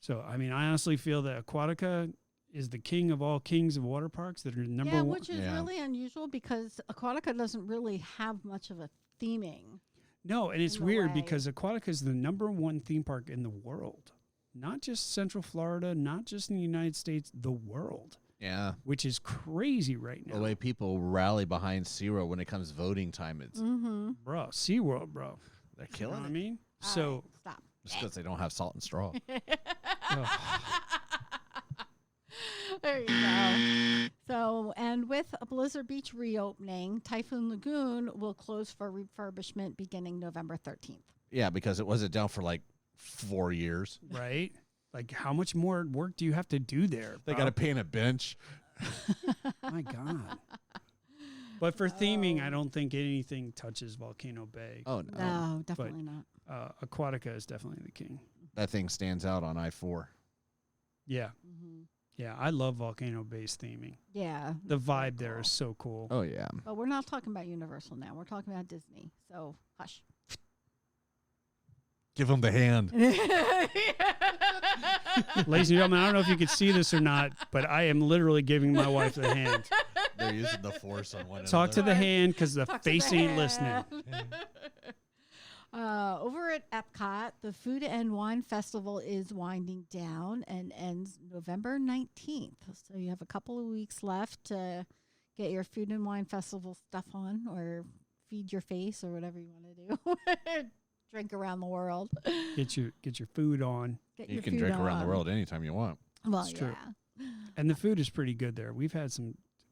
So, I mean, I honestly feel that Aquatica is the king of all kings of water parks that are number Yeah, one. which is really unusual because Aquatica doesn't really have much of a theming. No, and it's in the weird way. because Aquatica is the number one theme park in the world. Not just Central Florida, not just in the United States, the world, Yeah. which is crazy right now. The way people rally behind SeaWorld when it comes voting time, it's Mm-hmm. Bro, SeaWorld, bro. they're You know killing what I it. mean? So, Stop. Just because they don't have salt and straw. There you go. So, and with a Blizzard Beach reopening, Typhoon Lagoon will close for refurbishment beginning November 13th. Yeah, because it wasn't down for like 4 years. right? Like, how much more work do you have to do there? They bro? got to paint a bench. My God. But for theming, I don't think anything touches Volcano Bay. Oh, no. No, definitely not. Aquatica is definitely the king. That thing stands out on I-4. Yeah. Mm-hmm. Yeah, I love Volcano Bay's theming. Yeah. The it's very vibe there cool. is so cool. Oh, yeah. But we're not talking about Universal now. We're talking about Disney. So, hush. Give him the hand. Ladies and gentlemen, I don't know if you could see this or not, but I am literally giving my wife the hand. They're using the force on one Talk to another. the hand because the Talk to face the ain't listening. hand. Over at Epcot, the Food and Wine Festival is winding down and ends November 19th. So you have a couple of weeks left to get your Food and Wine Festival stuff on or feed your face or whatever you want to do. Drink around the world. Get your food on. Get You your can food drink around the on. world anytime you want. Well, It's true. yeah. And the food is pretty good there. We've had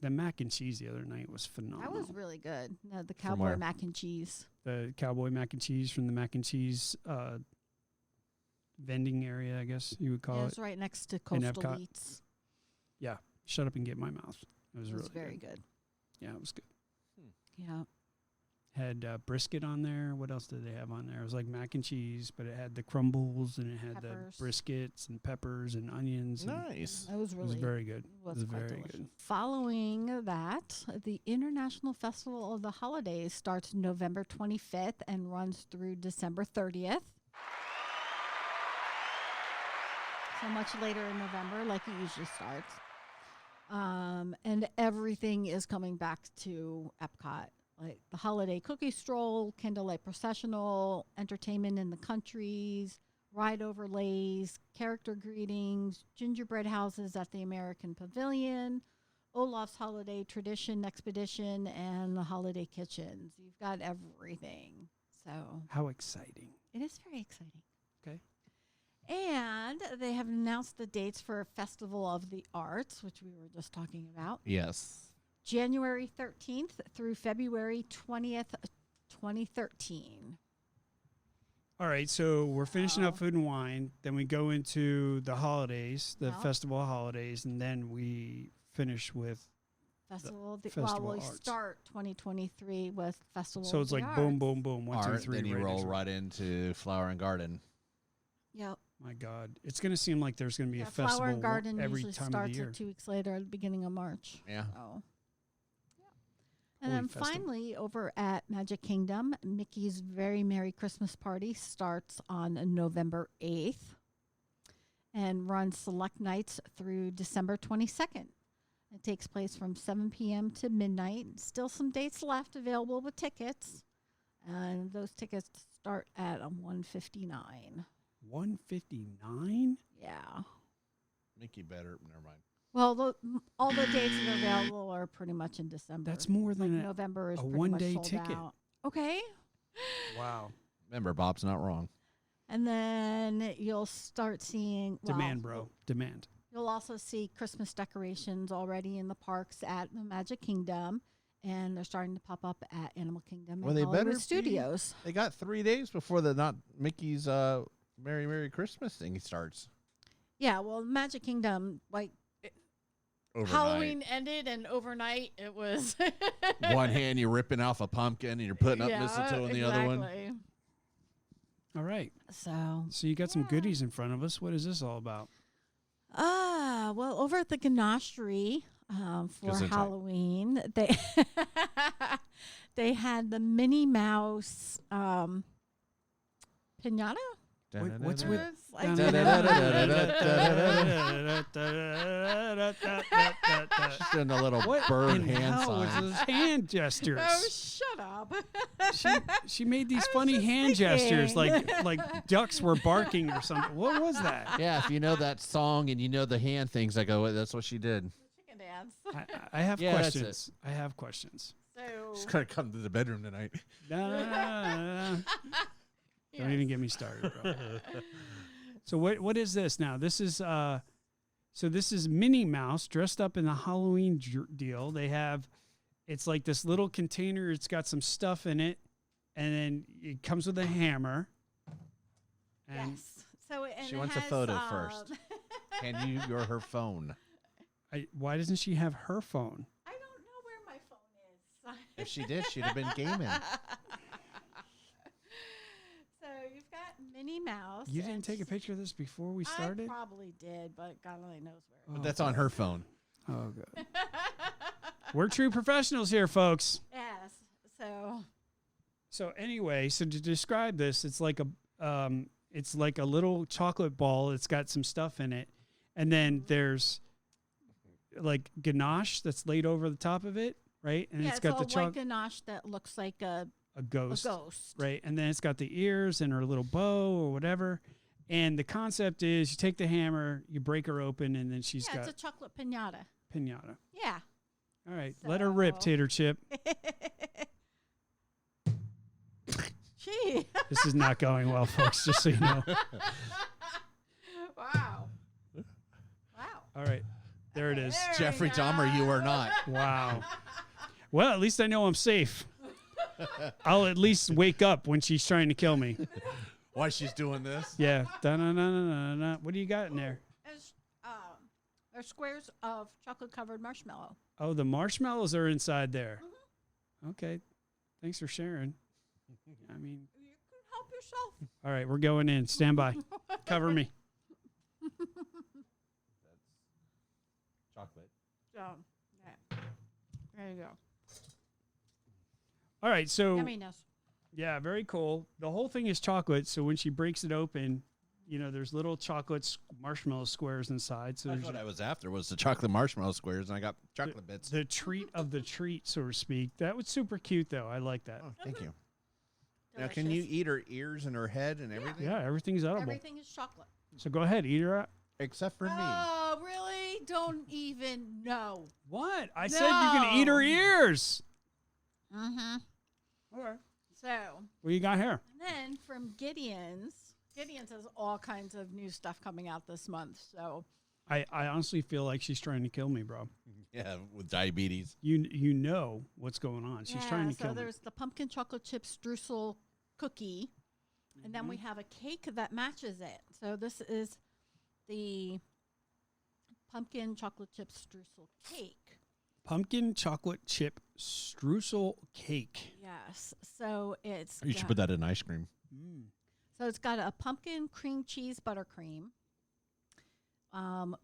the mac and cheese the other night was That phenomenal. was really good. No, the From cowboy where? mac and cheese. The cowboy mac and cheese from the mac and cheese vending area, I guess you would call Yeah, it. it's right next to in Coastal Epcot. Eats. Shut up and get my mouth. It was It was really very good. good. Yeah, it was good. Yeah. Had brisket on there. What else did they have on there? It was like mac and cheese, but it had the crumbles and it had Peppers. the briskets and peppers and onions. And Nice. It was it really was very good. was it was quite very delicious. good. Following that, the International Festival of the Holidays starts November 25th and runs through December 30th. So much later in November, like it usually starts. And everything is coming back to Epcot. Like the holiday cookie stroll, candlelight processional, entertainment in the countries, ride overlays, character greetings, gingerbread houses at the American Pavilion, Olaf's Holiday Tradition Expedition, and the holiday kitchens. You've got everything. So How exciting. it is very exciting. Okay. And they have announced the dates for Festival of the Arts, which we were just talking about. Yes. January 13th through February 20th, 2013. All right, so we're finishing up Oh. food and wine. Then we go into the holidays, the Yeah. festival of holidays, and then we finish with. Festival of the Festival we Arts. start 2023 with Festival So of it's the like boom, Arts. boom, boom. 1, 2, Art, 3. then you right roll into it. right into Flower and Garden. Yep. My God, it's going to seem like there's going to be Yeah, a festival Flower and Garden every usually time of the starts year. at 2 weeks later at the beginning of March. Yeah. Oh. And Holy then festival. finally, over at Magic Kingdom, Mickey's Very Merry Christmas Party starts on November 8th and runs select nights through December 22nd. It takes place from 7 p.m. to midnight. Still some dates left available with tickets. And those tickets start at $159. 159? Yeah. Mickey better. Never mind. Well, all the dates that are available are pretty much in December. That's more like than November is a pretty one-day much sold ticket. out. Okay. Wow. Remember, Bob's not wrong. And then you'll start seeing Demand, bro. Demand. You'll also see Christmas decorations already in the parks at the Magic Kingdom, and they're starting to pop up at Animal Kingdom Well, and they Hollywood better be. Studios. They got 3 days before the not Mickey's Merry Merry Christmas thing starts. Yeah, well, Magic Kingdom, like Overnight. Halloween ended, and overnight it was One hand you're ripping off a pumpkin and you're putting up Yeah, mistletoe in the other one. exactly. All right. So, So you got some Yeah. goodies in front of us. What is this all about? well, over at the Ganachery for Gesundheit. Halloween, they they had the Minnie Mouse pinata. What's with? It's like- She's doing a little What bird in hand hell was sign. those hand gestures? Oh, shut up. She made these I was funny just hand gestures thinking. like ducks were barking or something. What was that? Yeah, if you know that song and you know the hand things, I go, that's what she did. Chicken dance. I have Yeah, that's questions. I have questions. So, She's gonna come to the bedroom tonight. No. Don't even get me started, bro. So what is this now? This is this is Minnie Mouse dressed up in the Halloween deal. They have, it's like this little container. It's got some stuff in it, and then it comes with a hammer. And yes. So, and She it wants a has, photo first. Can you or her phone? why doesn't she have her phone? I don't know where my phone is. If she did, she'd have been gaming. So you've got Minnie Mouse. You didn't and take a picture of this before we I started? probably did, but God only knows where. But that's on her phone. Oh, good. We're true professionals here, folks. Yes. So anyway, so to describe this, it's like a little chocolate ball. It's got some stuff in it, and then there's like ganache that's laid over the top of it, right? And yeah, it's got a the white chocolate ganache that looks like a ghost, ghost. right? And then it's got the ears and her little bow or whatever. And the concept is you take the hammer, you break her open, and then she's Yeah, got it's a chocolate pinata. pinata. Yeah. All right, let her rip, So- Tater Chip. Gee. This is not going well, folks, just so you know. Wow. Wow. All right, there it is. There we Jeffrey go. Dahmer, you are not. Wow. Well, at least I know I'm safe. I'll at least wake up when she's trying to kill me. Why she's doing this? Yeah. Da-na-na-na-na-na. What do you got in there? There's squares of chocolate-covered marshmallow. Oh, the marshmallows are inside there. Okay. Thanks for sharing. I mean, You can help yourself. all right, we're going in. Stand by. Cover me. Chocolate. So, yeah. There you go. All right, so Yumminess. yeah, very cool. The whole thing is chocolate, so when she breaks it open, you know, there's little chocolate marshmallow squares inside. So That's there's what I was after was the chocolate marshmallow squares, and I got chocolate bits. the treat of the treat, so to speak. That was super cute, though. I like that. Oh, thank you. Now, can you eat her ears and her head and everything? Yeah, everything's edible. Everything is chocolate. So go ahead, eat her up. Except for me. Oh, really? Don't even know. What? I said you can eat her No. ears. Mm-hmm. Okay. So, What you got here? and then from Gideon's has all kinds of new stuff coming out this month. So, I honestly feel like she's trying to kill me, bro. Yeah, with diabetes. You know what's going on. She's trying to kill me. there's the pumpkin chocolate chip streusel cookie, and then we have a cake that matches it. So this is the pumpkin chocolate chip streusel cake. Pumpkin chocolate chip streusel cake. Yes. So it's You should put that in ice cream. So it's got a pumpkin cream cheese buttercream.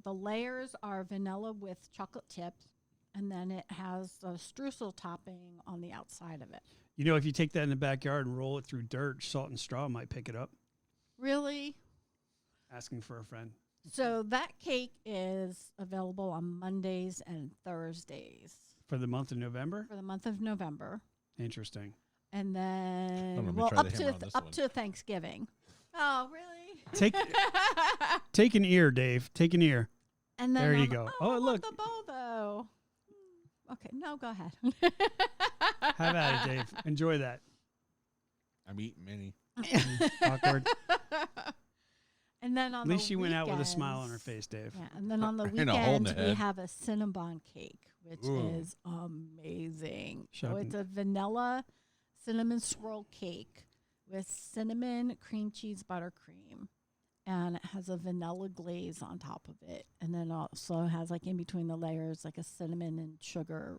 The layers are vanilla with chocolate chips, and then it has a streusel topping on the outside of it. You know, if you take that in the backyard and roll it through dirt, Salt and Straw might pick it up. Really? Asking for a friend. So that cake is available on Mondays and Thursdays For the month of November? for the month of November. Interesting. And then, gonna well, try up the to hammer on this up one. to Thanksgiving. Oh, really? Take an ear, Dave. Take an ear. And then There you on the- go. Oh, Oh, I want look. the bow though. Okay, no, go ahead. Have at it, Dave. Enjoy that. I'm eating mini. Awkward. And then on At least the she went out with a smile on her weekends- face, Dave. Yeah, and then on the And a hole in weekends the we head. have a Cinnabon cake, which Ooh. is amazing. Shut So up it's a vanilla cinnamon swirl cake with cinnamon cream cheese buttercream, and it has a vanilla glaze on top of it, and then also has like in between the layers like a cinnamon and sugar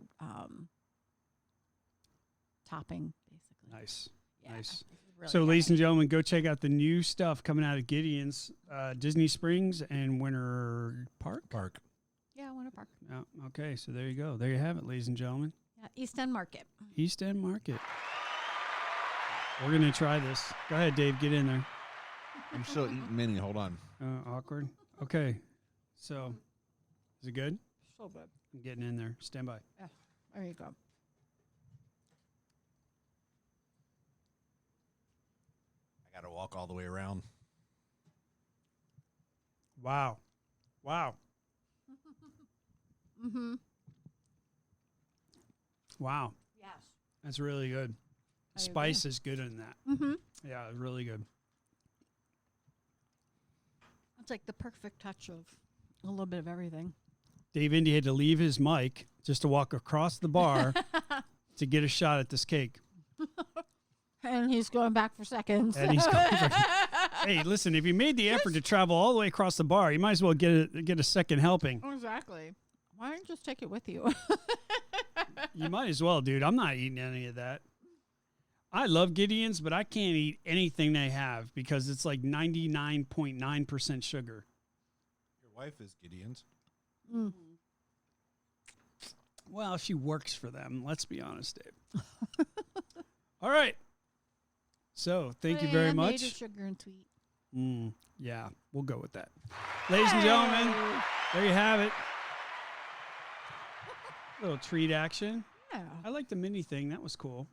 topping, basically. Nice. Yeah, nice. this is really So, ladies and yummy. gentlemen, go check out the new stuff coming out of Gideon's, Disney Springs and Winter Park. Yeah, Winter Park. Yeah, okay, so there you go. There you have it, ladies and gentlemen. Yeah, East End Market. East End Market. We're going to try this. Go ahead, Dave. Get in there. I'm still eating mini. Hold on. Awkward. Okay. So, is it good? So good. I'm getting in there. Stand by. Yeah. There you go. I got to walk all the way around. Wow. Wow. Mm-hmm. Wow. Yes. That's really good. I Spice is good in that. Mm-hmm. Yeah, really good. It's like the perfect touch of a little bit of everything. Dave Indy had to leave his mic just to walk across the bar to get a shot at this cake. And he's going back for seconds. And he's going for, hey, listen, if you made the effort to travel all the way across the bar, you might as well get a second helping. Exactly. Why don't you just take it with you? You might as well, dude. I'm not eating any of that. I love Gideon's, but I can't eat anything they have because it's like 99.9% sugar. Your wife is Gideon's. Mm. Well, she works for them. Let's be honest, Dave. All right. So, thank you very much. Made of sugar and sweet. Yeah, we'll go with that. Ladies and gentlemen, there you have it. Little treat action. Yeah. I like the mini thing. That was cool.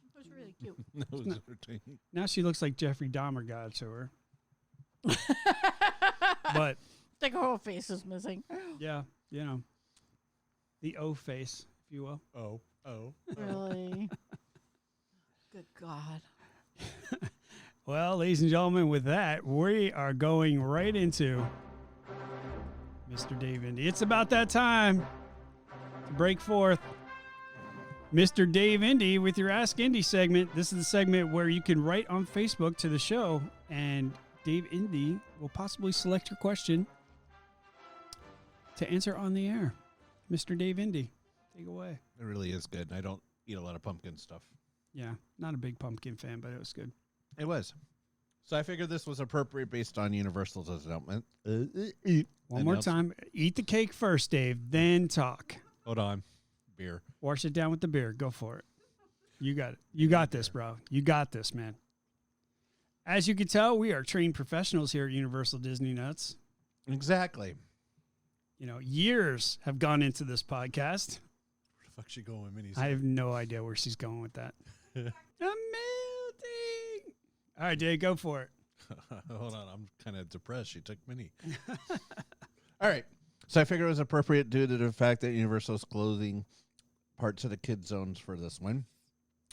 It was really cute. That was entertaining. Now she looks like Jeffrey Dahmer got it to her. But, Like her whole face is missing. yeah, you know, the O face, if you will. Oh. Really? Good God. Well, ladies and gentlemen, with that, we are going right into Mr. Dave Indy. It's about that time to break forth. Mr. Dave Indy with your Ask Indy segment. This is the segment where you can write on Facebook to the show, and Dave Indy will possibly select your question to answer on the air. Mr. Dave Indy, take away. It really is good. I don't eat a lot of pumpkin stuff. Yeah, not a big pumpkin fan, but it was good. It was. So I figured this was appropriate based on Universal's announcement. One more time. Eat the cake first, Dave, then talk. Hold on. Beer. Wash it down with the beer. Go for it. You got it. You got this, bro. You got this, man. As you can tell, we are trained professionals here at Universal Disney Nuts. Exactly. You know, years have gone into this podcast. Where the fuck's she going with minis? I have no idea where she's going with that. I'm melting. All right, Dave, go for it. Hold on. I'm kind of depressed. She took mini. All right. So I figured it was appropriate due to the fact that Universal's closing parts of the kid zones for this one.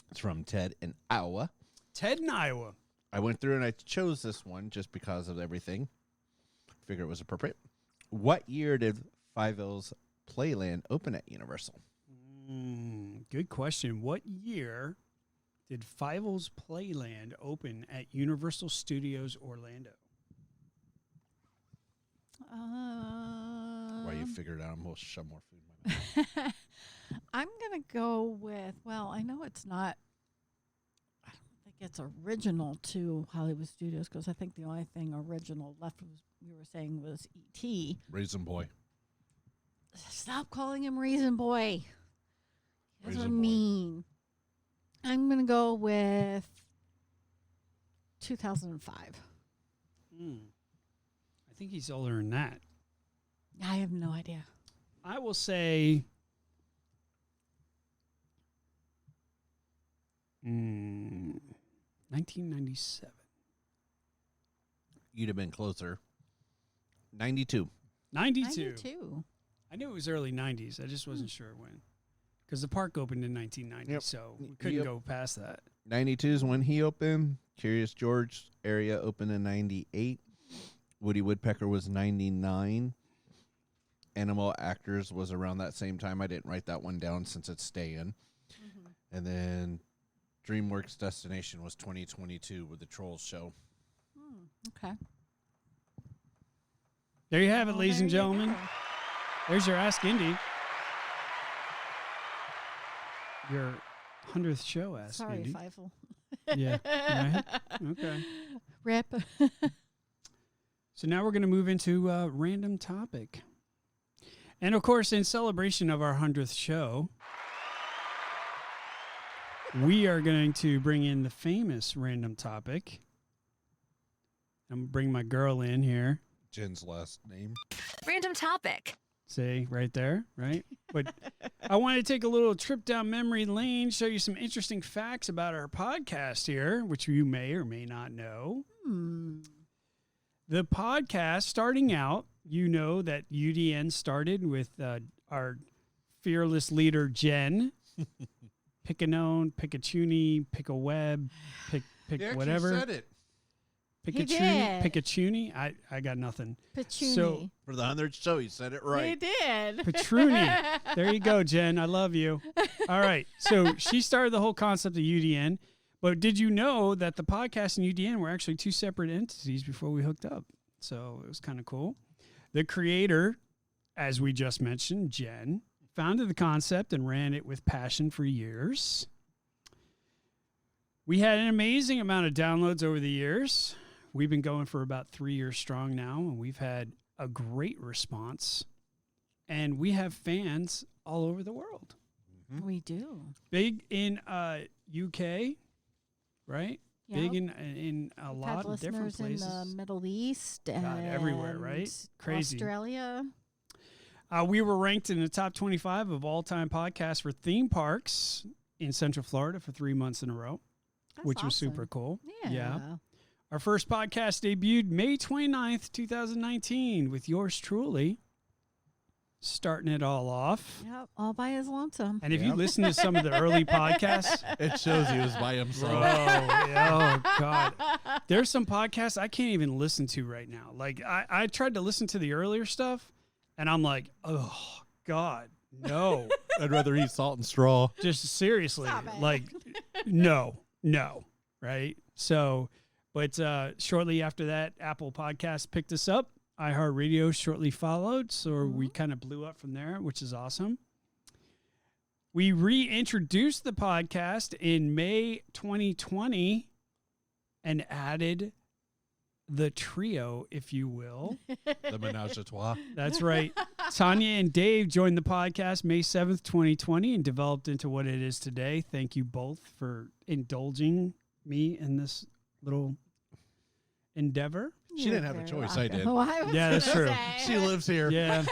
It's from Ted in Iowa. Ted in Iowa. I went through and I chose this one just because of everything. Figured it was appropriate. What year did Five O's Playland open at Universal? Good question. What year did Fievel's Playland open at Universal Studios Orlando? Why you figured out I'm going to shove more food in my mouth. I'm going to go with, well, I know it's not, I don't think it's original to Hollywood Studios because I think the only thing original left was, we were saying, was E.T. Raisin Boy. Stop calling him Raisin Boy. That's what I Raisin Boy. mean. I'm going to go with 2005. I think he's older than that. I have no idea. I will say 1997. You'd have been closer. 92. 92. 92. I knew it was early 90s. I just wasn't sure when. Because the park opened in 1990, Yep. so we couldn't Yep. go past that. 92 is when he opened. Curious George area opened in 98. Woody Woodpecker was 99. Animal Actors was around that same time. I didn't write that one down since it's staying. And then DreamWorks Destination was 2022 with the Trolls show. Okay. There you have it, Well, ladies and there you gentlemen. go. There's your Ask Indy. Your 100th show, Ask Sorry, Indy. Feifel. Yeah. Right? Okay. Rip. So now we're going to move into a random topic. And of course, in celebration of our 100th show, we are going to bring in the famous random topic. I'm going to bring my girl in here. Jen's last name. Random topic. See, right there, right? But I want to take a little trip down memory lane, show you some interesting facts about our podcast here, which you may or may not know. The podcast, starting out, you know that UDN started with our fearless leader, Jen. Pick a known, pick a tune, pick a web, pick whatever. You said it. Pick He a tune, did. pick a tune. I got nothing. Pachuni. So For the 100th show, you said it He right. did. Patruni. There you go, Jen. I love you. All right. So she started the whole concept of UDN. But did you know that the podcast and UDN were actually two separate entities before we hooked up? So it was kind of cool. The creator, as we just mentioned, Jen, founded the concept and ran it with passion for years. We had an amazing amount of downloads over the years. We've been going for about 3 years strong now, and we've had a great response. And we have fans all over the world. We do. Big in UK, right? Big in a We've lot had of different listeners places. in the Middle East and everywhere, right? Crazy. Australia. We were ranked in the top 25 of all-time podcasts for theme parks in Central Florida for 3 months in a row, That's which was awesome. super cool. Yeah. Our first podcast debuted May 29th, 2019 with yours truly starting it all off. Yep. All by his lonesome. And if you listen to some of the early podcasts, It shows he was by bro, himself. oh God, there's some podcasts I can't even listen to right now. Like I tried to listen to the earlier stuff, and I'm like, oh God, no, I'd rather eat salt and straw. just seriously, Stop it. like, no, right? So, but shortly after that, Apple Podcasts picked us up. iHeartRadio shortly followed, so we kind of blew up from there, which is awesome. We reintroduced the podcast in May 2020 and added the trio, if you will. The menage a trois. That's right. Tanya and Dave joined the podcast May 7th, 2020 and developed into what it is today. Thank you both for indulging me in this little endeavor. She didn't have a choice, I did. Yeah, that's true. She lives here. Yeah.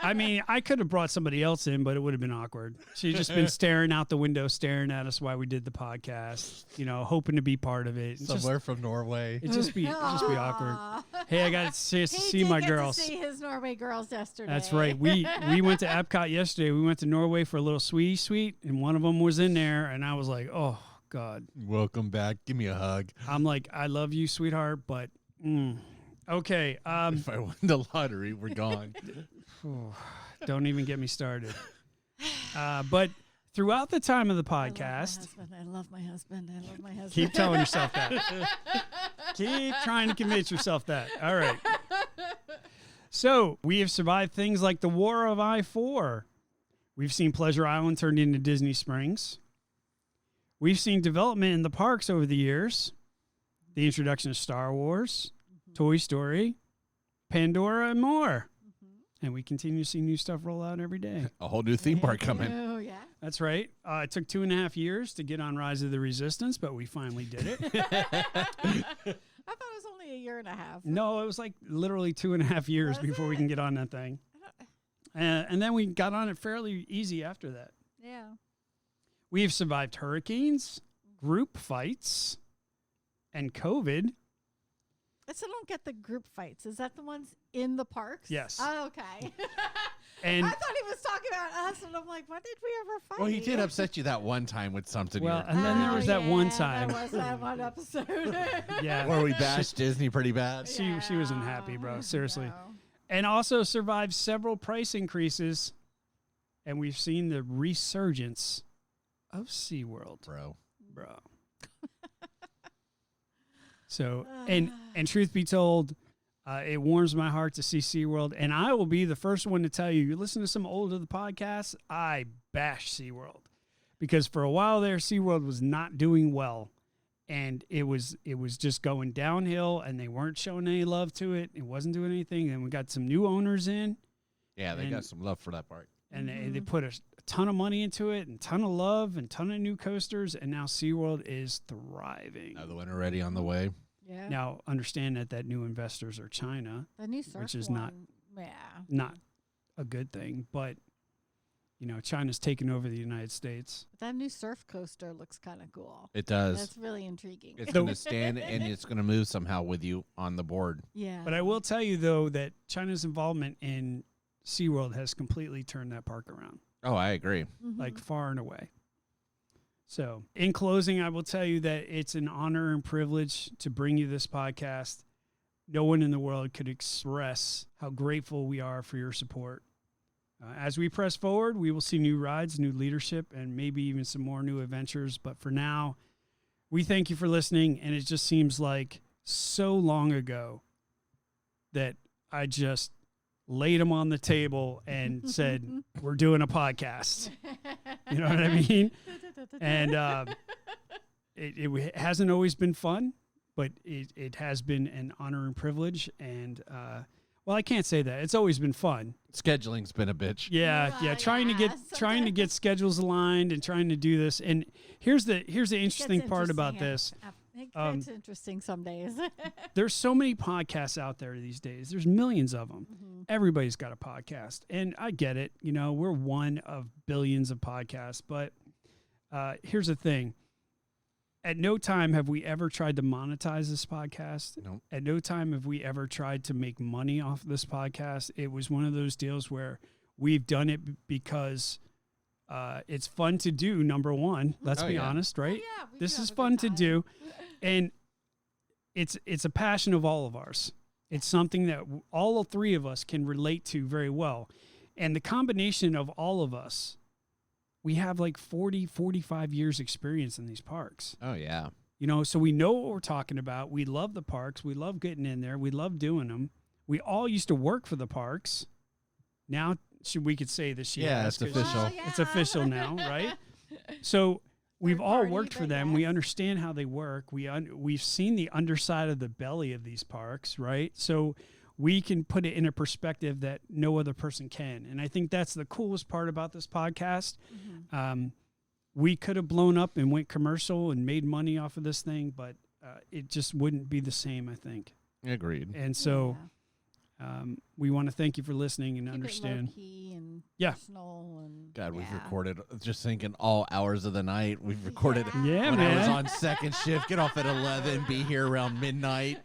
I mean, I could have brought somebody else in, but it would have been awkward. She'd just been staring out the window, staring at us while we did the podcast, hoping to be part of it. Somewhere from Norway. It'd just be awkward. Hey, I got to see my girls. To see his Norway girls yesterday. That's right. We went to Epcot yesterday. We went to Norway for a little sweetie suite, and one of them was in there, and I was like, oh, God. Welcome back. Give me a hug. I'm like, I love you, sweetheart, but okay. If I won the lottery, we're gone. Don't even get me started. But throughout the time of the podcast, I love my husband. I love my husband. keep telling yourself that. Keep trying to convince yourself that. All right. So we have survived things like the War of I-4. We've seen Pleasure Island turned into Disney Springs. We've seen development in the parks over the years. The introduction of Star Wars, Toy Story, Pandora, and more. And we continue to see new stuff roll out every day. A whole new theme park coming. Oh, yeah. That's right. It took 2.5 years to get on Rise of the Resistance, but we finally did it. I thought it was only a year and a half. No, it was like literally 2.5 years Was before we it? can get on that thing. And then we got on it fairly easy after that. Yeah. We have survived hurricanes, group fights, and COVID. I still don't get the group fights. Is that the ones in the parks? Yes. Oh, okay. And I thought he was talking about us, and I'm like, when did we ever fight? Well, he did upset you that one time with something. well, you and then there was that one time. There was that one episode. Yeah. where we bashed Disney pretty bad. She wasn't happy, bro. Seriously. No. And also survived several price increases. And we've seen the resurgence of SeaWorld, Bro. bro. So, and truth be told, it warms my heart to see SeaWorld. And I will be the first one to tell you, you listen to some old of the podcasts, I bash SeaWorld. Because for a while there, SeaWorld was not doing well. And it was just going downhill, and they weren't showing any love to it. It wasn't doing anything. And we got some new owners in. Yeah, they And- got some love for that park. And they put a ton of money into it, and ton of love, and ton of new coasters, and now SeaWorld is thriving. Another one already on the way. Yeah. Now, understand that new investors are China, The new surf which is not one, not a good thing, but China's taken over the United States. But that new surf coaster looks kind of cool. It does. That's really intriguing. It's going to stand and it's going to move somehow with you on the board. Yeah. But I will tell you though that China's involvement in SeaWorld has completely turned that park around, Oh, I agree. Mhm. like far and away. So, in closing, I will tell you that it's an honor and privilege to bring you this podcast. No one in the world could express how grateful we are for your support. As we press forward, we will see new rides, new leadership, and maybe even some more new adventures. But for now, we thank you for listening. And it just seems like so long ago that I just laid them on the table and said, we're doing a podcast. You know what I mean? And it hasn't always been fun, but it has been an honor and privilege. And, well, I can't say that. It's always been fun. Scheduling's been a bitch. Yeah. Trying to get schedules aligned and trying to do this. And here's the interesting part about this. It gets interesting some days. There's so many podcasts out there these days. There's millions of them. Mm-hmm. Everybody's got a podcast. And I get it. We're one of billions of podcasts. But here's the thing. At no time have we ever tried to monetize this podcast. Nope. At no time have we ever tried to make money off this podcast. It was one of those deals where we've done it because it's fun to do, number one. Let's be honest, right? Yeah, we This do is have a fun good to time. do. And it's a passion of all of ours. It's something that all three of us can relate to very well. And the combination of all of us, we have like 40, 45 years experience in these parks. Oh, yeah. So we know what we're talking about. We love the parks. We love getting in there. We love doing them. We all used to work for the parks. Now we could say this year. Yeah, it's official. Well, yeah. It's official now, right? So we've all party, worked for but them. We yes. understand how they work. We've seen the underside of the belly of these parks, right? So we can put it in a perspective that no other person can. And I think that's the coolest part about this podcast. Mm-hmm. We could have blown up and went commercial and made money off of this thing, but it just wouldn't be the same, I think. Agreed. And so we want to thank you for listening and Keep understand. it low-key and Yeah. personal and God, we've yeah. recorded, just thinking all hours of the night. We've recorded Yeah, when I was man. on second shift, get off at 11, be here around midnight,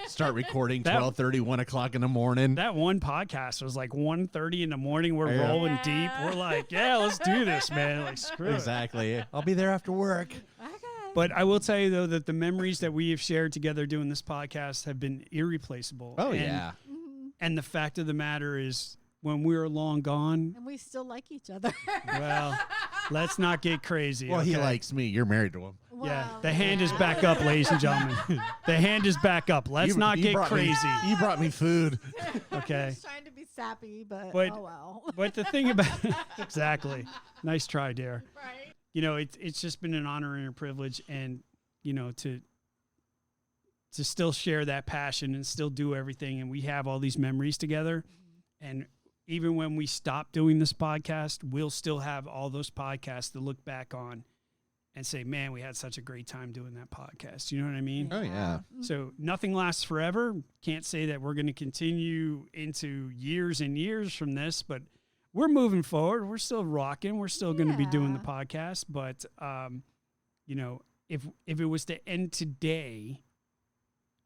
start recording That- 12:30, 1 o'clock in the morning. That one podcast was like 1:30 in the morning. We're Yeah. rolling deep. We're like, yeah, let's do this, man. Like, screw it. Exactly. I'll be there after work. Okay. But I will tell you, though, that the memories that we have shared together doing this podcast have been irreplaceable. Oh, And- yeah. Mhm. And the fact of the matter is, when we're long gone, And we still like each other. well, let's not get crazy. Well, he okay? likes me. You're married to him. Yeah, Well, the hand is yeah. back up, ladies and gentlemen. The hand is back up. Let's not get brought me- crazy. You brought me food. Okay. He's trying to be sappy, but But- oh well. But the thing about exactly, nice try, dear. Right. It's just been an honor and a privilege, and to still share that passion and still do everything, and we have all these memories together, and even when we stop doing this podcast, we'll still have all those podcasts to look back on and say, man, we had such a great time doing that podcast. You know what I mean? Oh, yeah. So nothing lasts forever. Can't say that we're going to continue into years and years from this, but we're moving forward. We're still rocking. We're still going to be doing the Yeah. podcast. But, if it was to end today,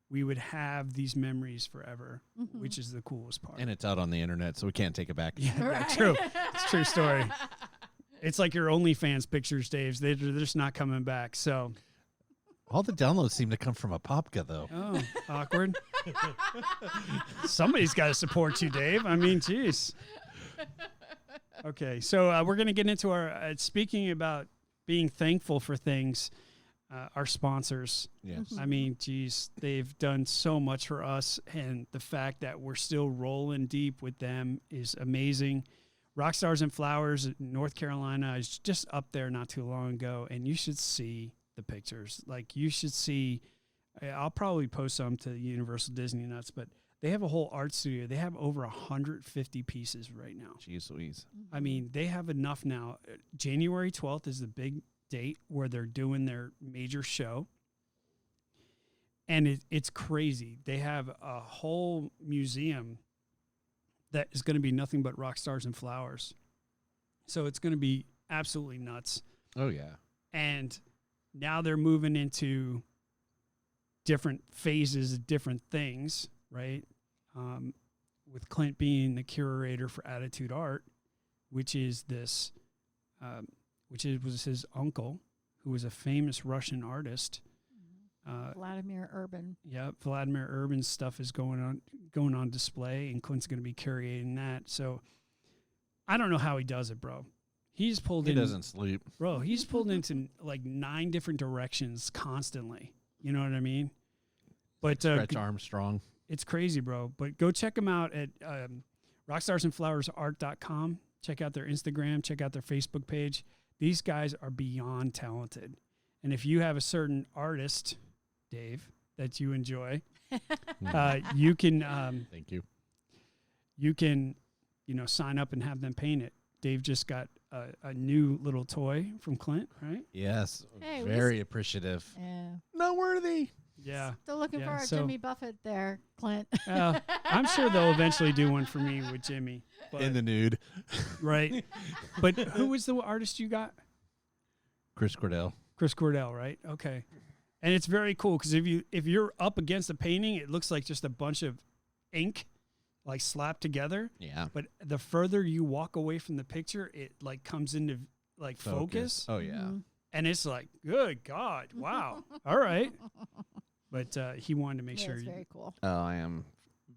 we would have these memories forever, Mhm. which is the coolest part. And it's out on the internet, so we can't take it back. yeah, Right. true. It's a true story. It's like your OnlyFans pictures, Dave. They're just not coming back. So, All the downloads seem to come from Apopka, though. oh, awkward. Somebody's got to support you, Dave. I mean, geez. Okay, so we're going to get into our speaking about being thankful for things. Our sponsors. Yes. I mean, geez, they've done so much for us, and the fact that we're still rolling deep with them is amazing. Rockstars and Flowers in North Carolina is just up there not too long ago, and you should see the pictures. Like, you should see, I'll probably post some to Universal Disney Nuts, but they have a whole art studio. They have over 150 pieces right now. Jeez Louise. I mean, they have enough now. January 12th is the big date where they're doing their major show. And it's crazy. They have a whole museum that is going to be nothing but rock stars and flowers. So it's going to be absolutely nuts. Oh, yeah. And now they're moving into different phases of different things, right? With Clint being the curator for Attitude Art, which is this, was his uncle, who was a famous Russian artist. Vladimir Urban. Yeah, Vladimir Urban's stuff is going on display, and Clint's going to be curating that. So I don't know how he does it, bro. He doesn't sleep. Bro, he's pulled into like 9 different directions constantly. You know what I mean? But Stretch Armstrong. It's crazy, bro. But go check them out at rockstarsandflowersart.com. Check out their Instagram. Check out their Facebook page. These guys are beyond talented. And if you have a certain artist, Dave, that you enjoy, you can Thank you. You can, sign up and have them paint it. Dave just got a new little toy from Clint, right? Yes. Hey, Very appreciative. Yeah. Not worthy. Yeah. Still looking Yeah, for our so- Jimmy Buffett there, Clint. I'm sure they'll eventually do one for me with Jimmy. But, In the nude. right. But who was the artist you got? Chris Cordell. Chris Cordell, right? Okay. And it's very cool because if you're up against a painting, it looks like just a bunch of ink like slapped together. Yeah. But the further you walk away from the picture, it like comes into like focus. Oh, yeah. Mhm. And it's like, good God, wow. All right. But he wanted to make Yeah, sure it's very cool. Oh, I am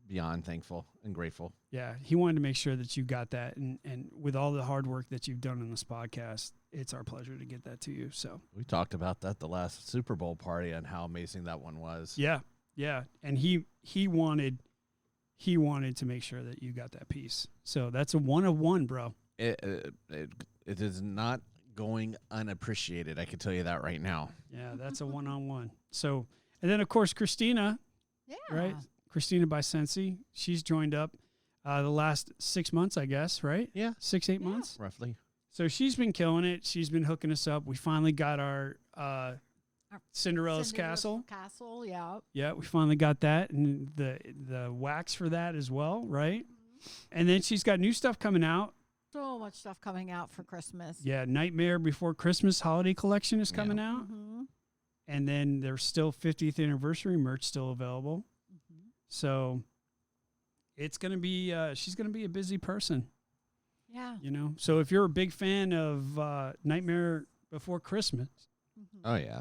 beyond thankful and grateful. yeah, he wanted to make sure that you got that. And with all the hard work that you've done on this podcast, it's our pleasure to get that to you. So We talked about that the last Super Bowl party and how amazing that one was. yeah. And he wanted to make sure that you got that piece. So that's a 1 of 1, bro. It is not going unappreciated. I can tell you that right now. Yeah, that's a 1-on-1. So, and then of course, Christina, Yeah. right? Christina by Sensi, she's joined up the last 6 months, I guess, right? Yeah. 6-8 months. Roughly. So she's been killing it. She's been hooking us up. We finally got our Cinderella's Castle. Castle, yeah. Yeah, we finally got that, and the wax for that as well, right? And then she's got new stuff coming out. So much stuff coming out for Christmas. Yeah, Nightmare Before Christmas holiday collection is coming out. Mm-hmm. And then there's still 50th anniversary merch still available. Mm-hmm. So it's going to be, she's going to be a busy person, Yeah. So if you're a big fan of Nightmare Before Christmas, Mm-hmm. Oh, yeah.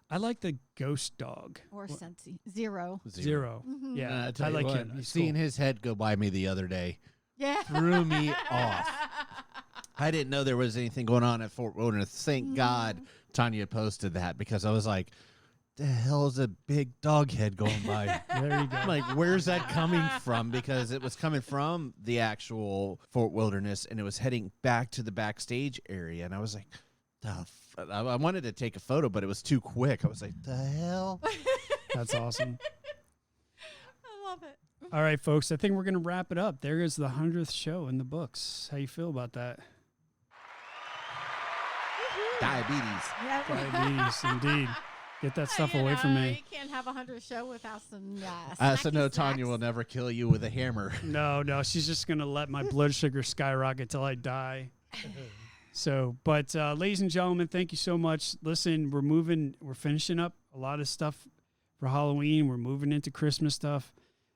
I like the ghost dog. Or Sensi. Zero. Zero. Mhm. Yeah, I tell I you like what, him. He's seeing cool. his head go by me the other day Yeah. threw me off. I didn't know there was anything going on at Fort Wilderness. Thank God Tanya posted that because I was like, the hell is a big dog head going by? There you go. I'm like, where's that coming from? Because it was coming from the actual Fort Wilderness and it was heading back to the backstage area. And I was like, I wanted to take a photo, but it was too quick. I was like, the hell? That's awesome. I love it. All right, folks, I think we're going to wrap it up. There is the 100th show in the books. How you feel about that? Diabetes. Yeah. Diabetes, indeed. Get that stuff away from me. You can't have 100 show without some So no, snacky Tanya snacks. will never kill you with a hammer. No, she's just going to let my blood sugar skyrocket till I die. So, but ladies and gentlemen, thank you so much. Listen, we're finishing up a lot of stuff for Halloween. We're moving into Christmas stuff.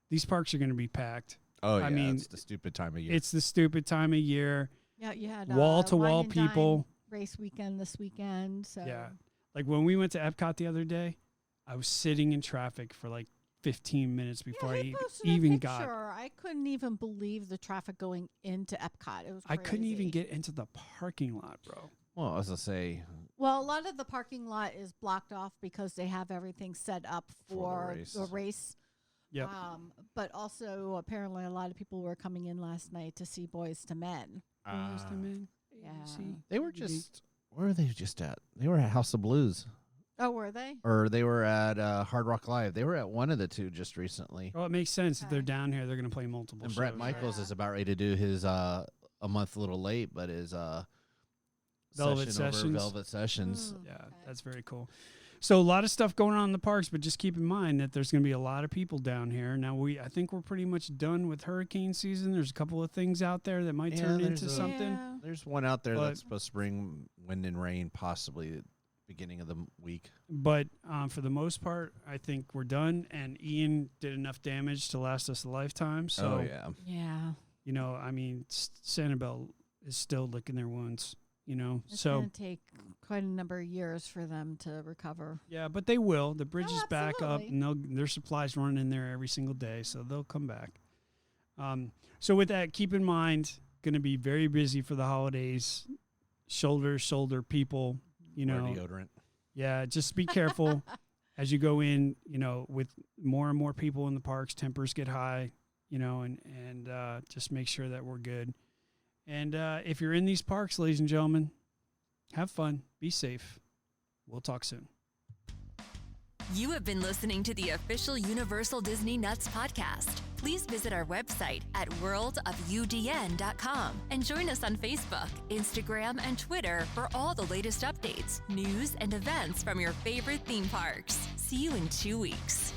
These parks are going to be packed. Oh, yeah. I mean, it's the stupid time of year. It's the stupid time of year. Yeah, you had Wall-to-wall Wine and Dine people. race weekend this weekend. So Yeah. Like when we went to Epcot the other day, I was sitting in traffic for like 15 minutes before he I posted a even picture. got. I couldn't even believe the traffic going into Epcot. It was I couldn't even crazy. get into the parking lot, bro. well, I was going to say, Well, a lot of the parking lot is blocked off because they have everything set up for race. the race. Yep. But also, apparently, a lot of people were coming in last night to see Boys to Men. Yeah. they were just, where are they just at? They were at House of Blues. Oh, were they? Or they were at Hard Rock Live. They were at one of the two just recently. Well, it makes sense. If they're Okay. down here, they're going to play multiple And shows. Brett Michaels Yeah. is about ready to do his a month a little late, but his Velvet session over Sessions. Velvet Sessions. Mm, Yeah, okay. that's very cool. So a lot of stuff going on in the parks, but just keep in mind that there's going to be a lot of people down here. Now I think we're pretty much done with hurricane season. There's a couple of things out there that might turn into something. Yeah. There's one out there that's supposed to bring wind and rain possibly at the beginning of the week. But for the most part, I think we're done. And Ian did enough damage to last us a lifetime. So, Yeah. you know, I mean, Sanibel is still licking their wounds, you know. It's so going to take quite a number of years for them to recover. yeah, but they will. The bridge is back up, absolutely. and their supplies running in there every single day, so they'll come back. So with that, keep in mind, going to be very busy for the holidays. Shoulder people, you know. Wear deodorant. Yeah, just be careful as you go in. You know, with more and more people in the parks, tempers get high. You know, and just make sure that we're good. And if you're in these parks, ladies and gentlemen, have fun. Be safe. We'll talk soon. You have been listening to the official Universal Disney Nuts podcast. Please visit our website at worldofudn.com and join us on Facebook, Instagram, and Twitter for all the latest updates, news, and events from your favorite theme parks. See you in 2 weeks.